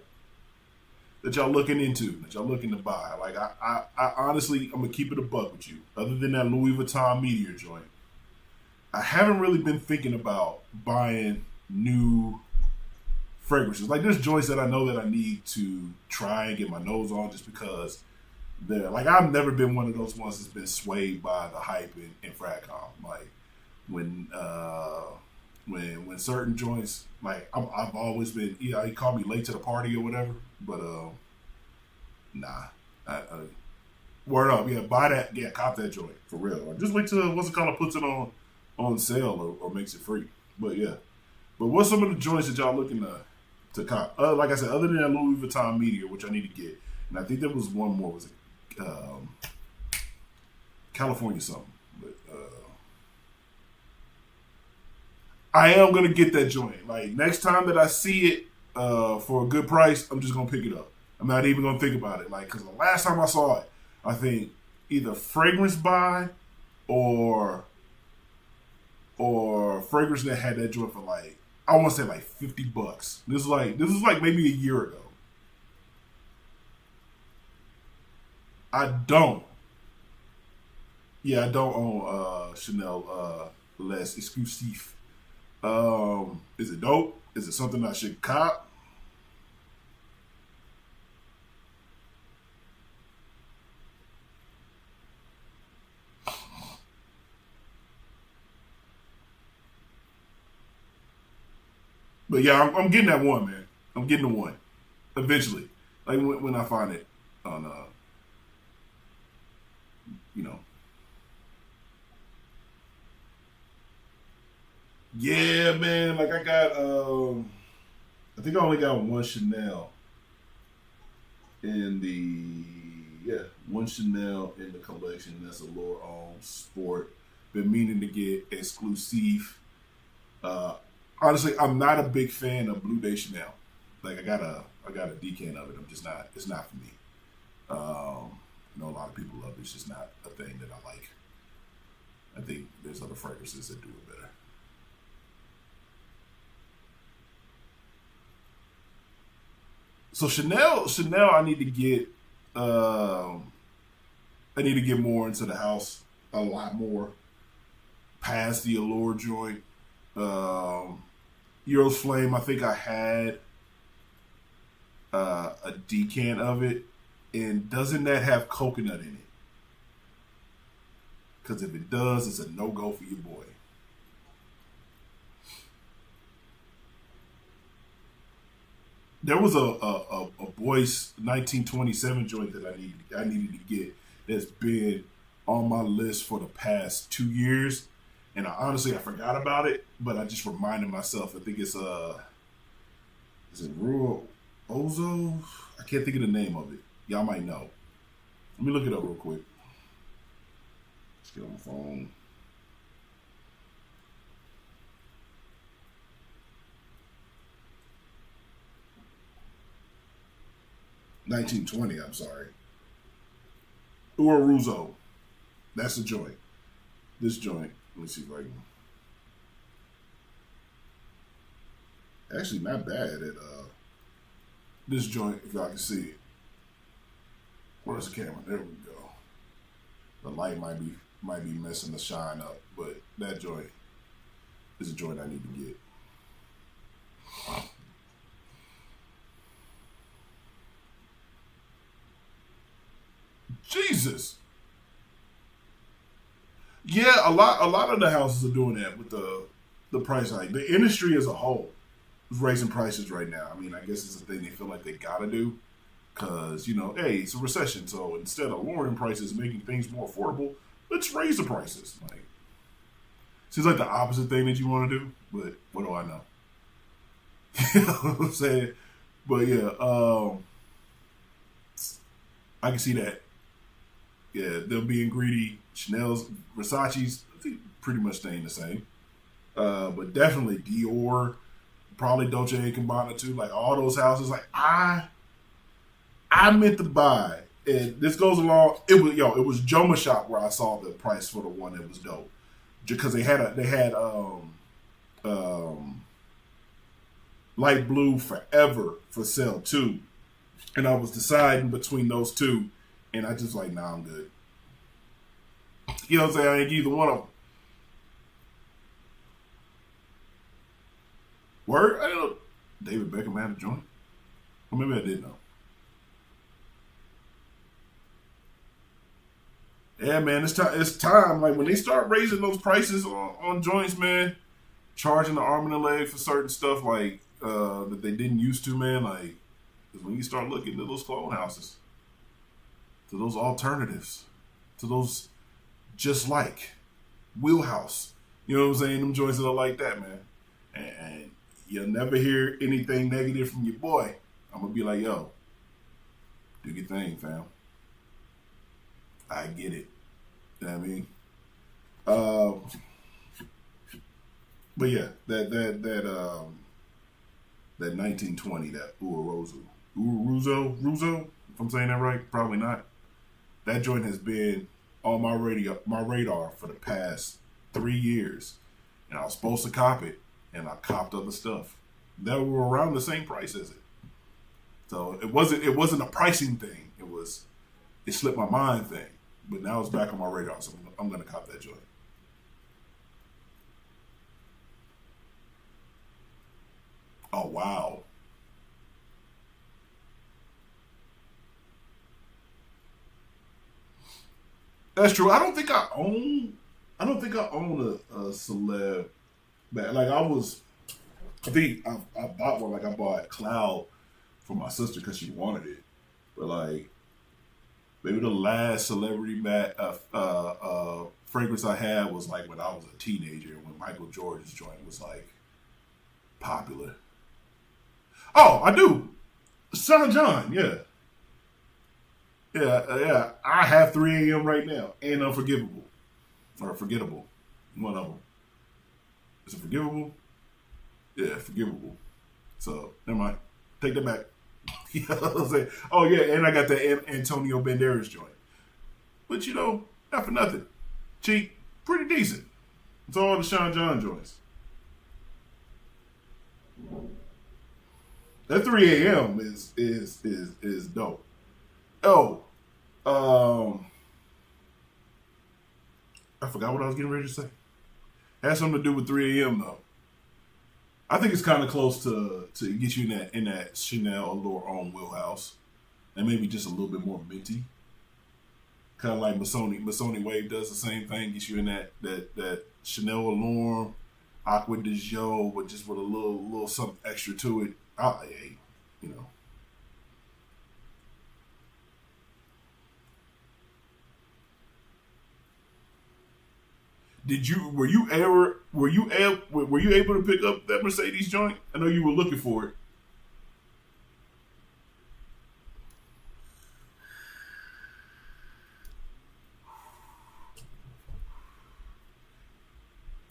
S1: looking into, that y'all looking to buy. Like I honestly, I'm gonna keep it a buck with you. Other than that Louis Vuitton Meteor joint, I haven't really been thinking about buying new fragrances. Like there's joints that I know that I need to try and get my nose on just because they're like, I've never been one of those ones that's been swayed by the hype in FragCom. Like when certain joints, like I've always been, you call me late to the party or whatever, but Nah. Word up, yeah, buy that, yeah, cop that joint for real. Or just wait till what's it called puts it on sale or makes it free. But yeah, but what's some of the joints that y'all looking to cop? Like I said, other than that Louis Vuitton Meteor, which I need to get, and I think there was one more. Was it California something? But I am gonna get that joint. Like next time that I see it for a good price, I'm just gonna pick it up. I'm not even gonna think about it. Like because the last time I saw it, I think either Fragrance Buy or Fragrance that had that joint for like I want to say like $50. This is like maybe a year ago. I don't. Yeah, I don't own Chanel Les Exclusif. Is it dope? Is it something I should cop? But yeah, I'm getting that one, man. I'm getting the one eventually. Like when I find it on, you know. Yeah, man. Like I got, I think I only got one Chanel in one Chanel in the collection. That's a lower on sport. Been meaning to get exclusive. Uh, Honestly, I'm not a big fan of Blue Day Chanel. Like I got a decan of it. I'm just not. It's not for me. I know a lot of people love it. It's just not a thing that I like. I think there's other fragrances that do it better. So Chanel, I need to get. I need to get more into the house. A lot more past the Allure joint. Euro's Flame, I think I had a decant of it. And doesn't that have coconut in it? Because if it does, it's a no-go for your boy. There was a Boyce 1927 joint that I needed to get that's been on my list for the past 2 years. And I forgot about it, but I just reminded myself. I think it's is it Rural Ozo? I can't think of the name of it. Y'all might know. Let me look it up real quick. Let's get on the phone. $19.20. I'm sorry. Uruzo. That's the joint. This joint. Let me see if I can. Actually, not bad at this joint. If y'all can see it. Where's the camera? There we go. The light might be messing the shine up, but that joint is a joint I need to get. Jesus. Yeah, a lot of the houses are doing that with the price hike. The industry as a whole is raising prices right now. I mean, I guess it's a thing they feel like they gotta do because hey, it's a recession. So instead of lowering prices, making things more affordable, let's raise the prices. Like, seems like the opposite thing that you want to do, but what do I know? You know what I'm saying? But yeah, I can see that. Yeah, them being greedy. Chanel's, Versace's, I think pretty much staying the same. But definitely Dior, probably Dolce & Gabbana too. Like all those houses. Like I meant to buy, and this goes along. It was Joma Shop where I saw the price for the one that was dope, because they had Light Blue Forever for sale too, and I was deciding between those two, and I just like, nah, I'm good. You know what I'm saying? I ain't either one of them. Word? I didn't know David Beckham had a joint. Or maybe I did know. Yeah, man, it's time. It's time. Like when they start raising those prices on joints, man, charging the arm and the leg for certain stuff like that they didn't used to, man. Like, is when you start looking at those clone houses. to those alternatives, to those just like wheelhouse. You know what I'm saying? Them joints that are like that, man. And you'll never hear anything negative from your boy. I'm gonna be like, yo, do your thing, fam. I get it. You know what I mean? But yeah, that 1920, that Uruzo, if I'm saying that right, probably not. That joint has been on my radar for the past 3 years, and I was supposed to cop it, and I copped other stuff that were around the same price as it. So it wasn't a pricing thing. It slipped my mind thing. But now it's back on my radar, so I'm gonna cop that joint. Oh wow. That's true. I don't think I own a celeb bag. Like I think I bought one. Like I bought Cloud for my sister because she wanted it. But like maybe the last celebrity fragrance I had was like when I was a teenager, when Michael Jordan's joint was like popular. Oh, I do. Son John, yeah. Yeah. I have 3 a.m. right now and Unforgivable. Or Forgettable. One of them. Is it Forgivable? Yeah, Forgivable. So, never mind. Take that back. You know what I'm saying? Oh, yeah, and I got the Antonio Banderas joint. But, you know, not for nothing. Cheap, pretty decent. It's all the Sean John joints. That 3 a.m. is dope. Oh, I forgot what I was getting ready to say. Has something to do with 3 a.m. though. I think it's kind of close to get you in that Chanel Allure Homme wheelhouse, and maybe just a little bit more minty. Kind of like Masoni Wave does the same thing. Gets you in that Chanel Allure Aqua de Jo, but just with a little something extra to it. Hey, you know. Were you able to pick up that Mercedes joint? I know you were looking for it.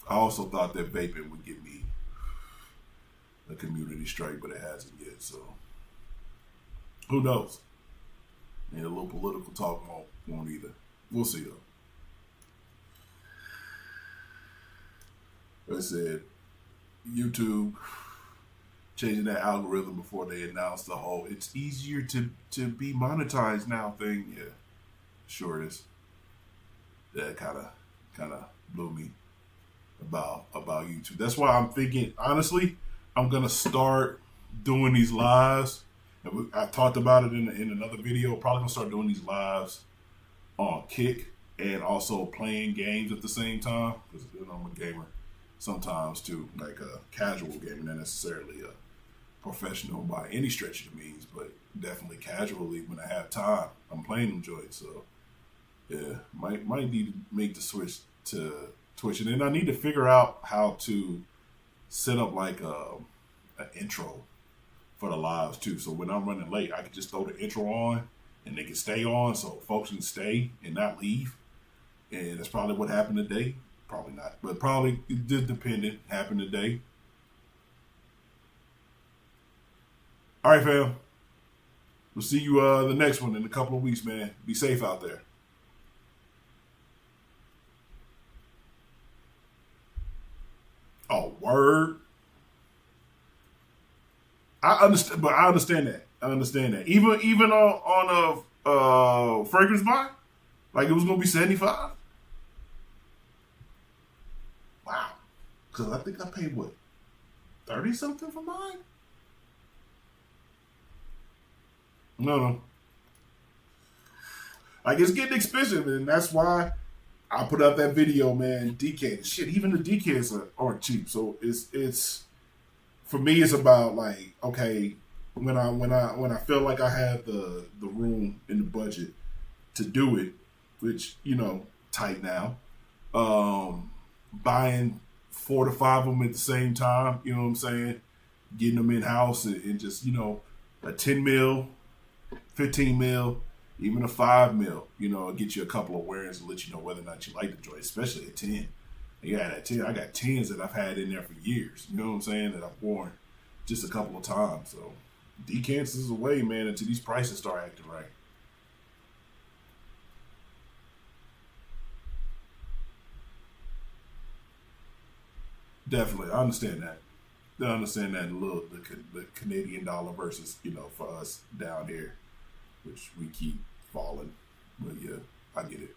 S1: I also thought that vaping would give me a community strike, but it hasn't yet. So who knows? And a little political talk won't either. We'll see though. Like I said, YouTube changing that algorithm before they announced the whole "it's easier to be monetized now" thing. Yeah, sure is. That kind of blew me about YouTube. That's why I'm thinking, honestly, I'm gonna start doing these lives. I talked about it in another video. Probably gonna start doing these lives on Kick and also playing games at the same time because I'm a gamer sometimes too, like a casual gamer, not necessarily a professional by any stretch of the means, but definitely casually when I have time, I'm playing them joints. So yeah, might need to make the switch to Twitch, and then I need to figure out how to set up like an intro for the lives too. So when I'm running late, I can just throw the intro on, and they can stay on, so folks can stay and not leave. And that's probably what happened today. Probably not, but probably just dependent happened today. All right, fam. We'll see you the next one in a couple of weeks, man. Be safe out there. Oh, word. I understand, but I understand that. Even on a fragrance buy, like it was gonna be 75. Wow. Because I think I paid what, 30 something for mine. No. Like it's getting expensive, and that's why I put out that video, man. DK shit, even the DKs aren't cheap. So it's for me, it's about like, okay, when I feel like I have the room in the budget to do it, which, you know, tight now. Buying 4 to 5 of them at the same time, you know what I'm saying? Getting them in house and just, you know, a 10 mil, 15 mil, even a 5 mil, you know, it'll get you a couple of wearings and let you know whether or not you like the joint, especially at 10. Yeah, at 10, I got 10s that I've had in there for years, you know what I'm saying, that I've worn just a couple of times. So decants is a way, man, until these prices start acting right. Definitely, I understand that. I understand that the Canadian dollar versus, you know, for us down here, which we keep falling. But yeah, I get it.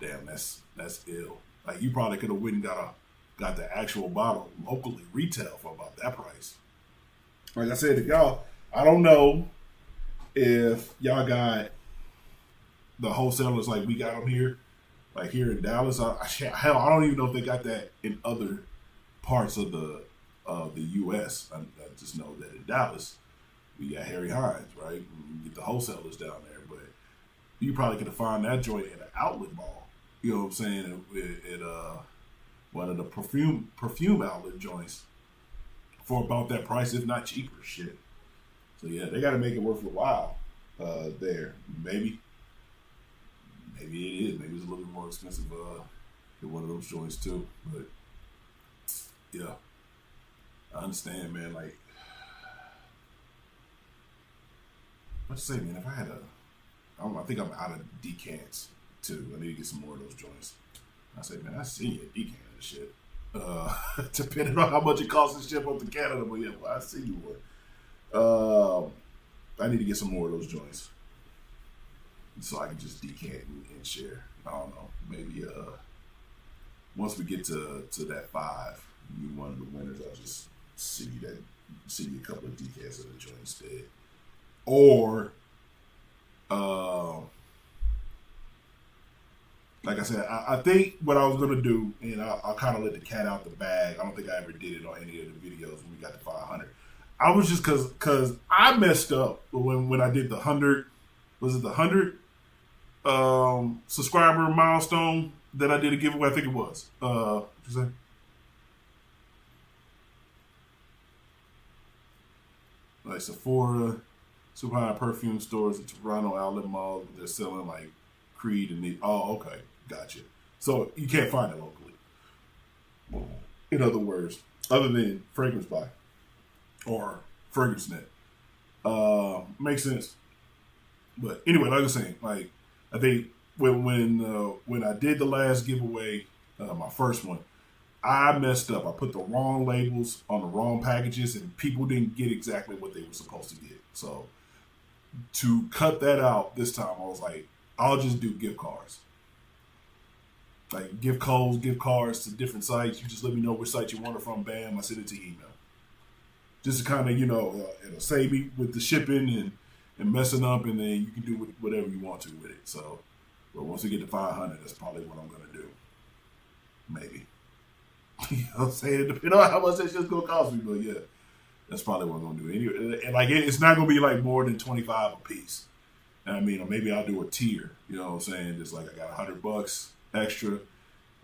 S1: Damn, that's ill. Like, you probably could have went and got the actual bottle locally retail for about that price. Like I said to y'all, I don't know if y'all got the wholesalers like we got them here, like here in Dallas. Hell, I don't even know if they got that in other parts of the U.S. I just know that in Dallas we got Harry Hines, right? We get the wholesalers down there, but you probably could have found that joint in an outlet mall. You know what I'm saying? At one of the perfume outlet joints for about that price, if not cheaper. Shit. So yeah, they got to make it worth a while. There, maybe it is. Maybe it's a little bit more expensive than one of those joints too. But yeah, I understand, man. Like, let's say, man, if I had I think I'm out of decants too. I need to get some more of those joints. I say, man, I see you decant and shit. Depending on how much it costs to ship up to Canada, but yeah, well, I see you one. I need to get some more of those joints so I can just decant and share. I don't know. Maybe once we get to that 5, you one of the winners, I'll just send you a couple of decants of the joint instead. Or like I said, I think what I was going to do, and I'll kind of let the cat out the bag. I don't think I ever did it on any of the videos when we got to 500. I was just because I messed up when I did the 100. Was it the 100 subscriber milestone that I did a giveaway? I think it was. What you say? Like Sephora, super high perfume stores at Toronto outlet malls, they're selling like Creed and the. Oh, okay, gotcha. So you can't find it locally. In other words, other than Fragrance Buy or FragranceNet, makes sense. But anyway, like I was saying, like I think when I did the last giveaway, my first one, I messed up. I put the wrong labels on the wrong packages, and people didn't get exactly what they were supposed to get. So to cut that out this time, I was like, I'll just do gift cards. Like gift codes, gift cards to different sites. You just let me know which site you want it from. Bam, I send it to email. Just to kind of, it'll save me with the shipping and messing up, and then you can do whatever you want to with it. So, but once we get to 500, that's probably what I'm going to do. Maybe. You know what I'm saying? Depending on how much that shit's going to cost me, but yeah, that's probably what I'm going to do. Anyway, and like, it's not going to be like more than 25 a piece. I mean, or maybe I'll do a tier. You know what I'm saying? Just like I got $100 extra.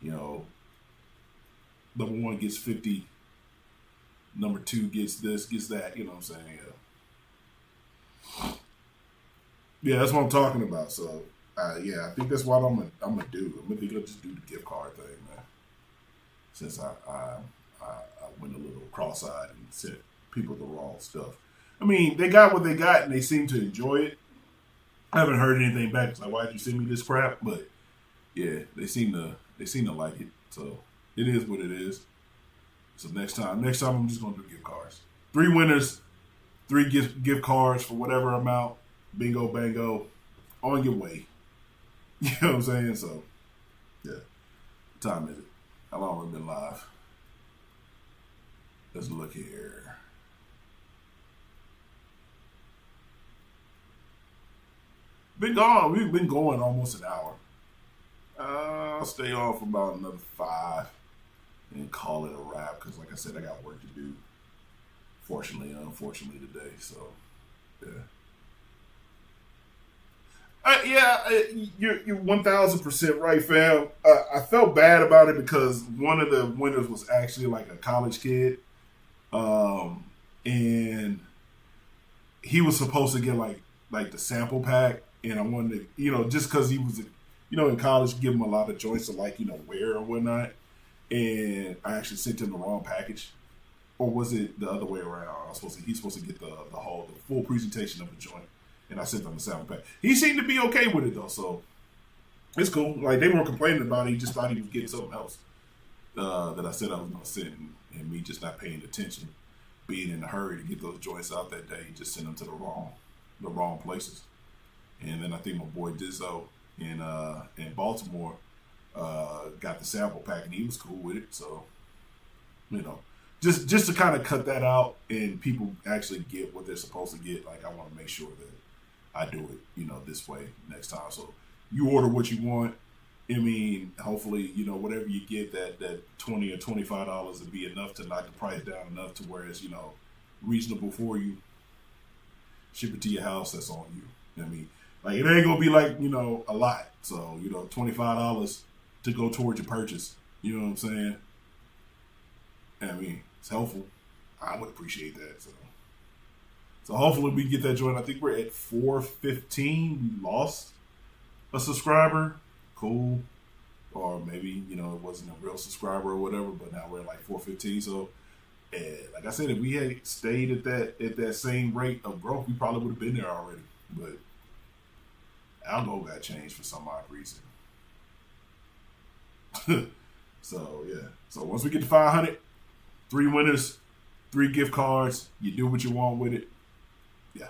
S1: Number 1 gets 50. Number 2 gets this, gets that. You know what I'm saying? Yeah, that's what I'm talking about. So, yeah, I think that's what I'm gonna do. I'm gonna just do the gift card thing, man. Since I went a little cross-eyed and sent people the wrong stuff. I mean, they got what they got, and they seem to enjoy it. I haven't heard anything back. It's like, why'd you send me this crap? But yeah, they seem to like it. So it is what it is. So next time I'm just gonna do gift cards. 3 winners, 3 gift cards for whatever amount. Bingo, bango, on your way. You know what I'm saying? So yeah, what time is it? How long have we been live? Let's look here. We've been going almost an hour. I'll stay on for about another 5 and call it a wrap because, like I said, I got work to do. Fortunately, unfortunately today. So, yeah. You're 1,000% right, fam. I felt bad about it because one of the winners was actually like a college kid, and he was supposed to get like the sample pack, and I wanted to, just because he was, in college, give him a lot of joints to wear or whatnot, and I actually sent him the wrong package, or was it the other way around? He's supposed to get the full presentation of the joint, and I sent him the sample pack. He seemed to be okay with it though, so it's cool. Like they weren't complaining about it. He just thought he was getting something else that I said I was gonna send, and me just not paying attention, being in a hurry to get those joints out that day, just sent them to the wrong places. And then I think my boy Dizzo in Baltimore got the sample pack, and he was cool with it. So just to kind of cut that out and people actually get what they're supposed to get. Like I want to make sure that I do it, this way next time. So you order what you want. I mean, hopefully, whatever you get, that $20 or $25 would be enough to knock the price down enough to where it's, reasonable for you. Ship it to your house, that's on you. I mean, like it ain't gonna be like, a lot. So, $25 to go towards your purchase. You know what I'm saying? I mean, it's helpful. I would appreciate that. So hopefully we get that joint. I think we're at 415. We lost a subscriber. Cool. Or maybe, it wasn't a real subscriber or whatever, but now we're at like 415. So like I said, if we had stayed at that same rate of growth, we probably would have been there already. But algo got changed for some odd reason. So yeah. So once we get to 500, 3 winners, 3 gift cards, you do what you want with it. Yeah.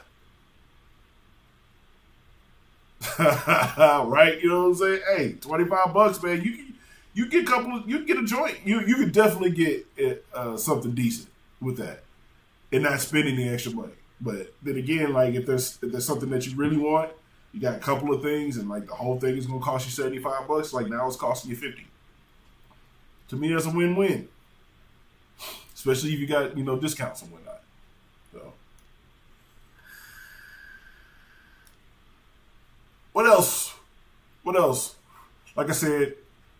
S1: Right? You know what I'm saying? Hey, $25, man. You get you get a joint. You could definitely get something decent with that, and not spending the extra money. But then again, like if there's something that you really want, you got a couple of things, and like the whole thing is gonna cost you $75. Like now it's costing you $50. To me, that's a win-win. Especially if you got discounts and whatnot. So, what else? Like I said,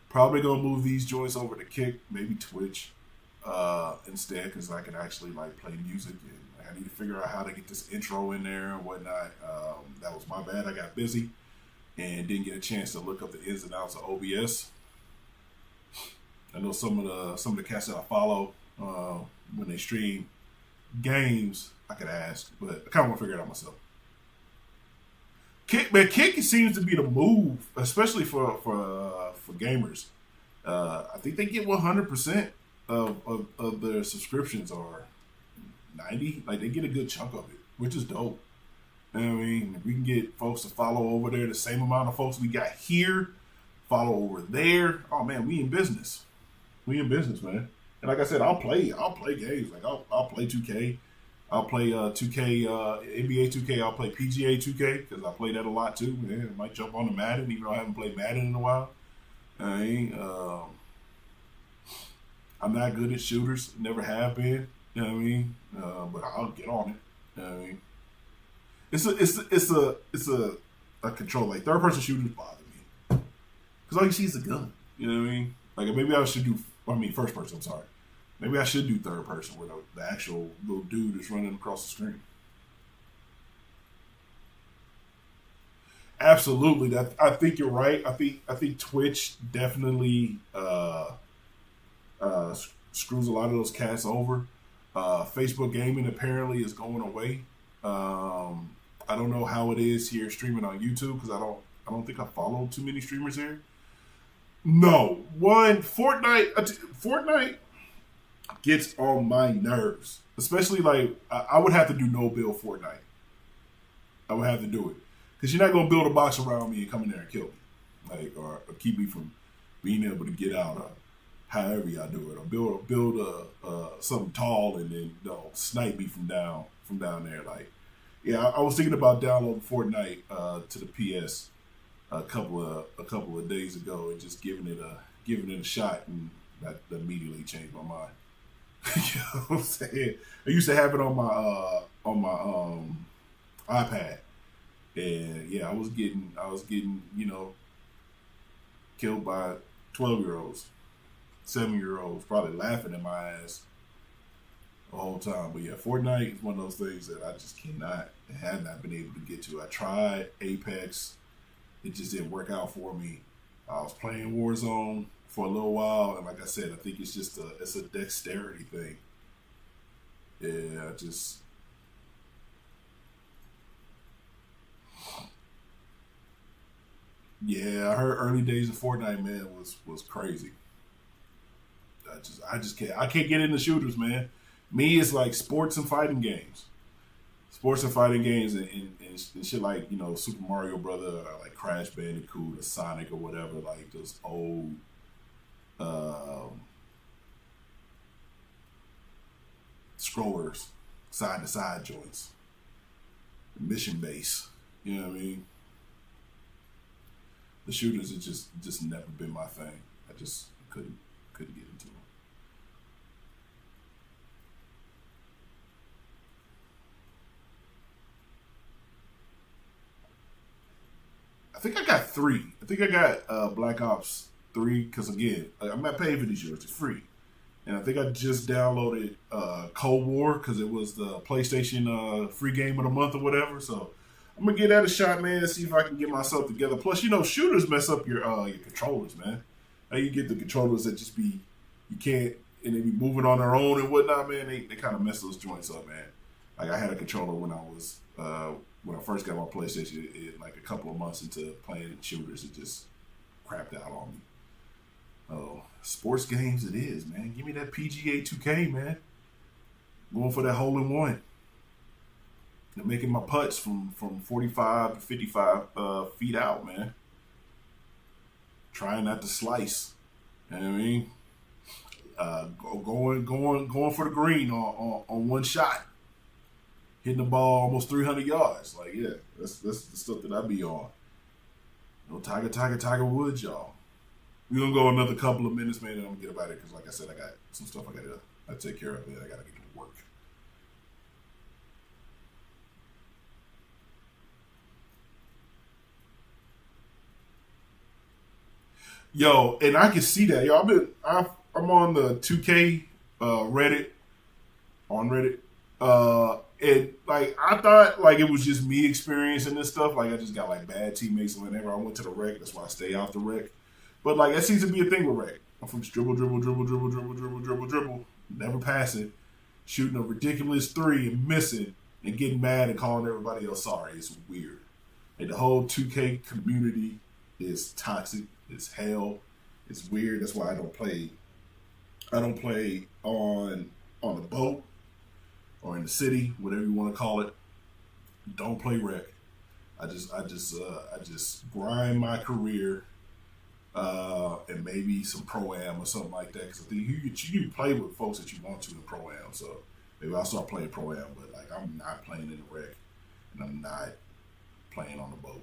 S1: probably gonna move these joints over to Kick, maybe Twitch instead, because I can actually play music, and I need to figure out how to get this intro in there and whatnot. That was my bad. I got busy and didn't get a chance to look up the ins and outs of OBS. I know some of the cats that I follow when they stream games, I could ask, but I kind of want to figure it out myself. Kick seems to be the move, especially for gamers. I think they get 100% of their subscriptions, or 90. Like they get a good chunk of it, which is dope. I mean, if we can get folks to follow over there, the same amount of folks we got here follow over there. Oh man, we in business. We in business, man. And like I said, I'll play games. Like I'll play 2K. I'll play 2K, NBA 2K. I'll play PGA 2K because I play that a lot too. Man, I might jump on the Madden, even though I haven't played Madden in a while. I'm not good at shooters. Never have been. You know what I mean? But I'll get on it. You know what I mean? It's a control. Like third person shooters bother me because all you see is a gun. You know what I mean? Like maybe I should do. First person. I'm sorry. Maybe I should do third person where the actual little dude is running across the screen. Absolutely. I think you're right. I think Twitch definitely screws a lot of those cats over. Facebook gaming apparently is going away. I don't know how it is here streaming on YouTube because I don't think I follow too many streamers here. No, Fortnite gets on my nerves, especially like I would have to do no build Fortnite. I would have to do it because you're not gonna build a box around me and come in there and kill me, or keep me from being able to get out, or however y'all do it, or build something tall and then snipe me from down there. Like, yeah, I was thinking about downloading Fortnite to the PS a couple of days ago and just giving it a shot, and that immediately changed my mind. You know what I'm saying? I used to have it on my iPad, And yeah, I was getting, killed by 12-year-olds, 7-year-olds, probably laughing at my ass the whole time. But yeah, Fortnite is one of those things that I just cannot, have not been able to get to. I tried Apex, it just didn't work out for me. I was playing Warzone for a little while, and like I said, I think it's just it's a dexterity thing. Yeah, yeah, I heard early days of Fortnite, man, was crazy. I can't get into shooters, man. Me, it's like sports and fighting games. Sports and fighting games and shit like, Super Mario Brother or like Crash Bandicoot or Sonic or whatever, like those old um, scrollers, side to side joints, mission base. You know what I mean? The shooters have just never been my thing. I just couldn't get into them. I think I got three. I think I got Black Ops 3 because again, I'm not paying for these years. It's free. And I think I just downloaded Cold War because it was the PlayStation free game of the month or whatever. So I'm gonna give that a shot, man. See if I can get myself together. Plus, shooters mess up your controllers, man. Now you get the controllers that just be you can't and they be moving on their own and whatnot, man. They kind of mess those joints up, man. Like I had a controller when I first got my PlayStation. Like a couple of months into playing shooters, it just crapped out on me. Oh, sports games it is, man. Give me that PGA 2K, man. Going for that hole in one. And making my putts from 45 to 55 feet out, man. Trying not to slice. You know what I mean? Going for the green on one shot. Hitting the ball almost 300 yards. Like, yeah, that's the stuff that I be on. Tiger Woods, y'all. We're going to go another couple of minutes, man, and I'm going to get about it because, like I said, I got some stuff I got to take care of, and I got to get to work. Yo, and I can see that. Yo, I'm on the 2K Reddit, on Reddit. And like I thought like it was just me experiencing this stuff. Like I just got like bad teammates whenever I went to the rec. That's why I stay off the rec. But like that seems to be a thing with rec. I'm from dribble, never passing, shooting a ridiculous three and missing and getting mad and calling everybody else sorry. It's weird. And the whole 2K community is toxic. It's hell. It's weird. That's why I don't play. I don't play on the boat or in the city, whatever you want to call it. Don't play rec. I just grind my career and maybe some pro am or something like that. Because I think you play with folks that you want to in pro am. So maybe I'll start playing pro am. But like I'm not playing in the rec, and I'm not playing on the boat.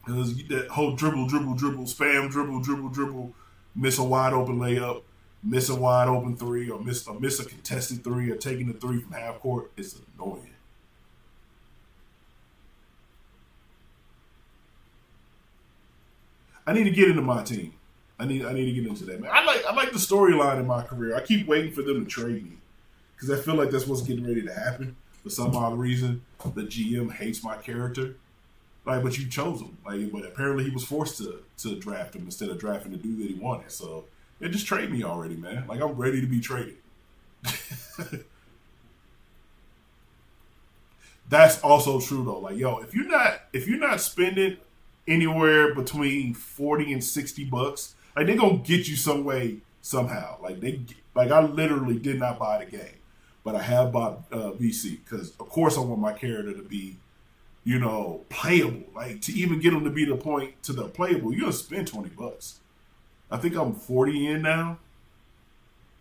S1: Because that whole dribble, spam, dribble, miss a wide open layup, miss a wide open three, or miss a contested three, or taking the three from half court, it's annoying. I need to get into my team. I need to get into that, man. I like the storyline in my career. I keep waiting for them to trade me because I feel like that's what's getting ready to happen. For some odd reason, the GM hates my character. Like, but you chose him. Like, but apparently he was forced to draft him instead of drafting the dude that he wanted. So, yeah, just trade me already, man. Like, I'm ready to be traded. That's also true though. Like, yo, if you're not spending anywhere between 40 and $60, like they're gonna get you some way somehow. Like I literally did not buy the game, but I have bought VC because of course I want my character to be playable. Like to even get them to be the point to the playable, you're gonna spend $20. I think I'm 40 in now,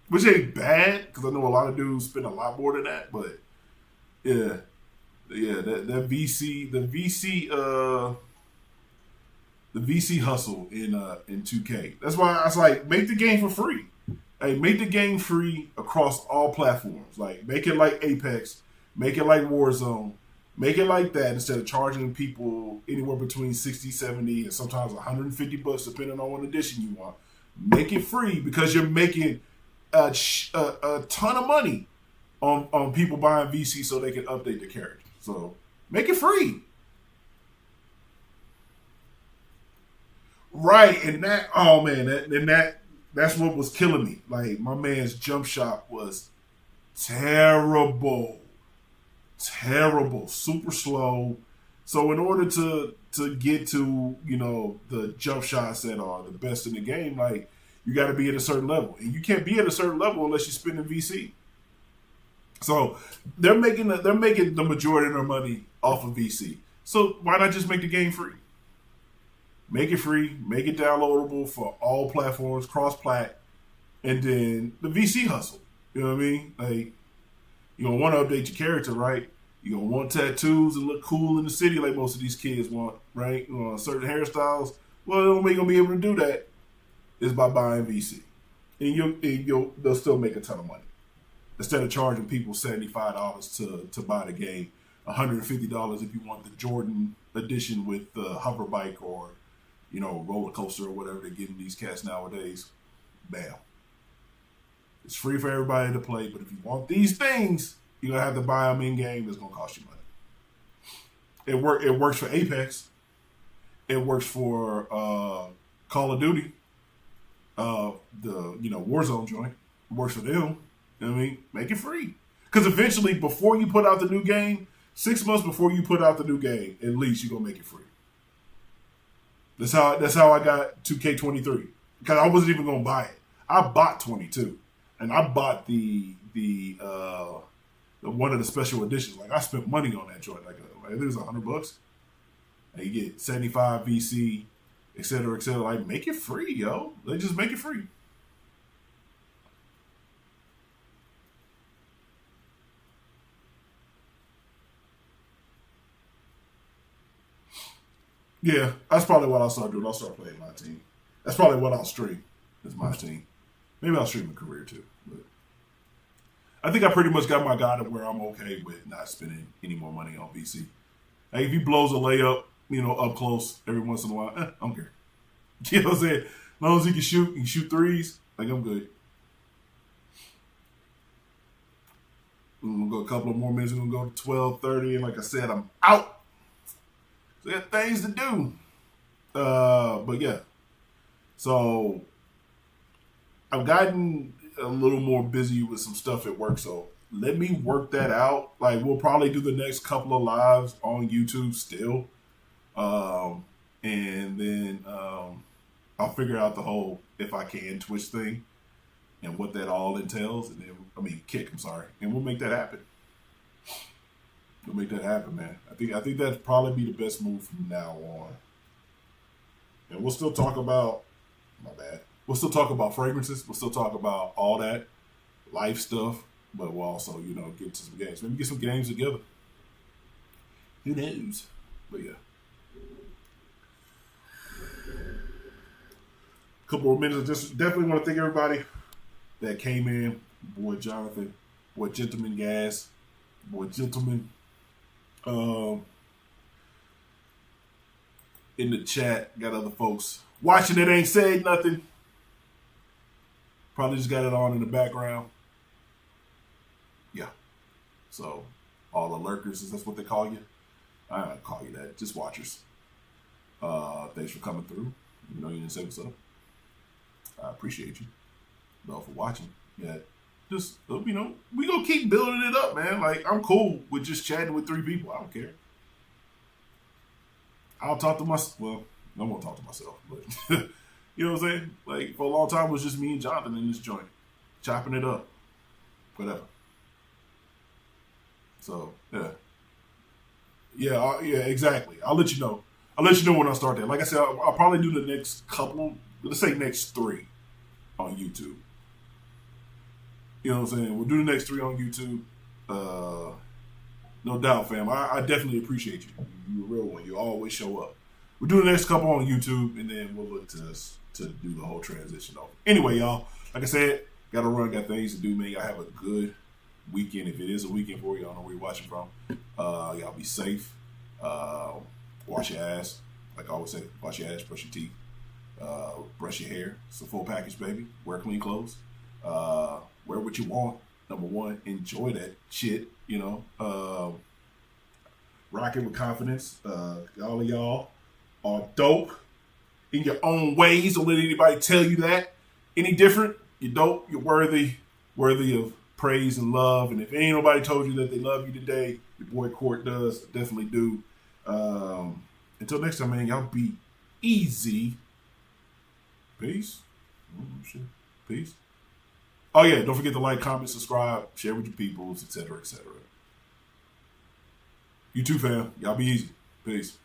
S1: which ain't bad because I know a lot of dudes spend a lot more than that. But that VC hustle in 2K. That's why I was like, make the game for free. Hey, make the game free across all platforms. Like make it like Apex, make it like Warzone. Make it like that instead of charging people anywhere between 60, 70, and sometimes $150 depending on what edition you want. Make it free because you're making a ton of money on people buying VC so they can update their character. So make it free. Right, and that, oh man, that's what was killing me. Like, my man's jump shot was terrible. Terrible, super slow. So in order to get to, you know, the jump shots that are the best in the game, like, you got to be at a certain level, and you can't be at a certain level unless you're spending VC. So they're making the majority of their money off of VC. So why not just make the game free? Make it free, make it downloadable for all platforms, cross-plat, and then the VC hustle. You know what I mean? Like, you're going to want to update your character, right? You're going to want tattoos and look cool in the city like most of these kids want, right? Certain hairstyles. Well, the only way you're going to be able to do that is by buying VC. And they'll still make a ton of money. Instead of charging people $75 to buy the game, $150 if you want the Jordan edition with the hover bike or, you know, roller coaster or whatever they're giving these cats nowadays. Bam. It's free for everybody to play, but if you want these things, you're going to have to buy them in-game. It's going to cost you money. It works for Apex. It works for Call of Duty. The Warzone joint. It works for them. You know what I mean? Make it free. Because eventually, before you put out the new game, 6 months before you put out the new game, at least you're going to make it free. That's how I got 2K23. Because I wasn't even going to buy it. I bought 22. And I bought the one of the special editions. Like, I spent money on that joint. Like it was $100. And you get 75 VC, et cetera, et cetera. Like, make it free, yo. They just make it free. Yeah, that's probably what I'll start doing. I'll start playing my team. That's probably what I'll stream. Is my team. Maybe I'll stream a career too. But I think I pretty much got my guy to where I'm okay with not spending any more money on VC. Like, if he blows a layup, you know, up close every once in a while, I don't care. You know what I'm saying? As long as he can shoot threes, like, I'm good. I'm going to go a couple of more minutes. We're going to go to 12:30. And like I said, I'm out. So I got things to do. But yeah. So I've gotten a little more busy with some stuff at work. So let me work that out. Like, we'll probably do the next couple of lives on YouTube still. And then I'll figure out the whole if I can Twitch thing and what that all entails. And then, Kick, I'm sorry. And we'll make that happen. We'll make that happen, man. I think that'd probably be the best move from now on. And we'll still talk about, my bad. We'll still talk about fragrances. We'll still talk about all that life stuff. But we'll also, get to some games. Maybe get some games together. Who knows? But yeah. A couple more minutes. I just definitely want to thank everybody that came in. Boy Jonathan. Boy Gentleman Gas. Boy Gentleman. In the chat. Got other folks watching that ain't said nothing. Probably just got it on in the background. Yeah. So, all the lurkers, is that what they call you? I don't call you that. Just watchers. Thanks for coming through. You didn't say what's up. I appreciate you. For watching. Yeah. Just, we gonna keep building it up, man. Like, I'm cool with just chatting with 3 people. I don't care. I'll talk to myself. Well, I won't talk to myself, but you know what I'm saying? Like, for a long time, it was just me and Jonathan in this joint, chopping it up, whatever. So, yeah, exactly. I'll let you know. I'll let you know when I start that. Like I said, I'll probably do the next couple, let's say next 3 on YouTube. You know what I'm saying? We'll do the next 3 on YouTube. No doubt, fam. I definitely appreciate you. You're a real one. You always show up. We'll do the next couple on YouTube, and then we'll look to do the whole transition over. Anyway, y'all, like I said, got to run, got things to do, man. Y'all have a good weekend. If it is a weekend for you, I don't know where you're watching from. Y'all be safe. Wash your ass. Like I always say, wash your ass, brush your teeth, brush your hair. It's a full package, baby. Wear clean clothes. Wear what you want. Number one, enjoy that shit, you know. Rock it with confidence. All of y'all are dope in your own ways. Don't let anybody tell you that any different. You're dope. You're worthy of praise and love. And if ain't nobody told you that they love you today, your boy Court does. Definitely do. Until next time, man, y'all be easy. Peace. Oh, shit. Peace. Oh, yeah. Don't forget to like, comment, subscribe, share with your peoples, etc., etc. You too, fam. Y'all be easy. Peace.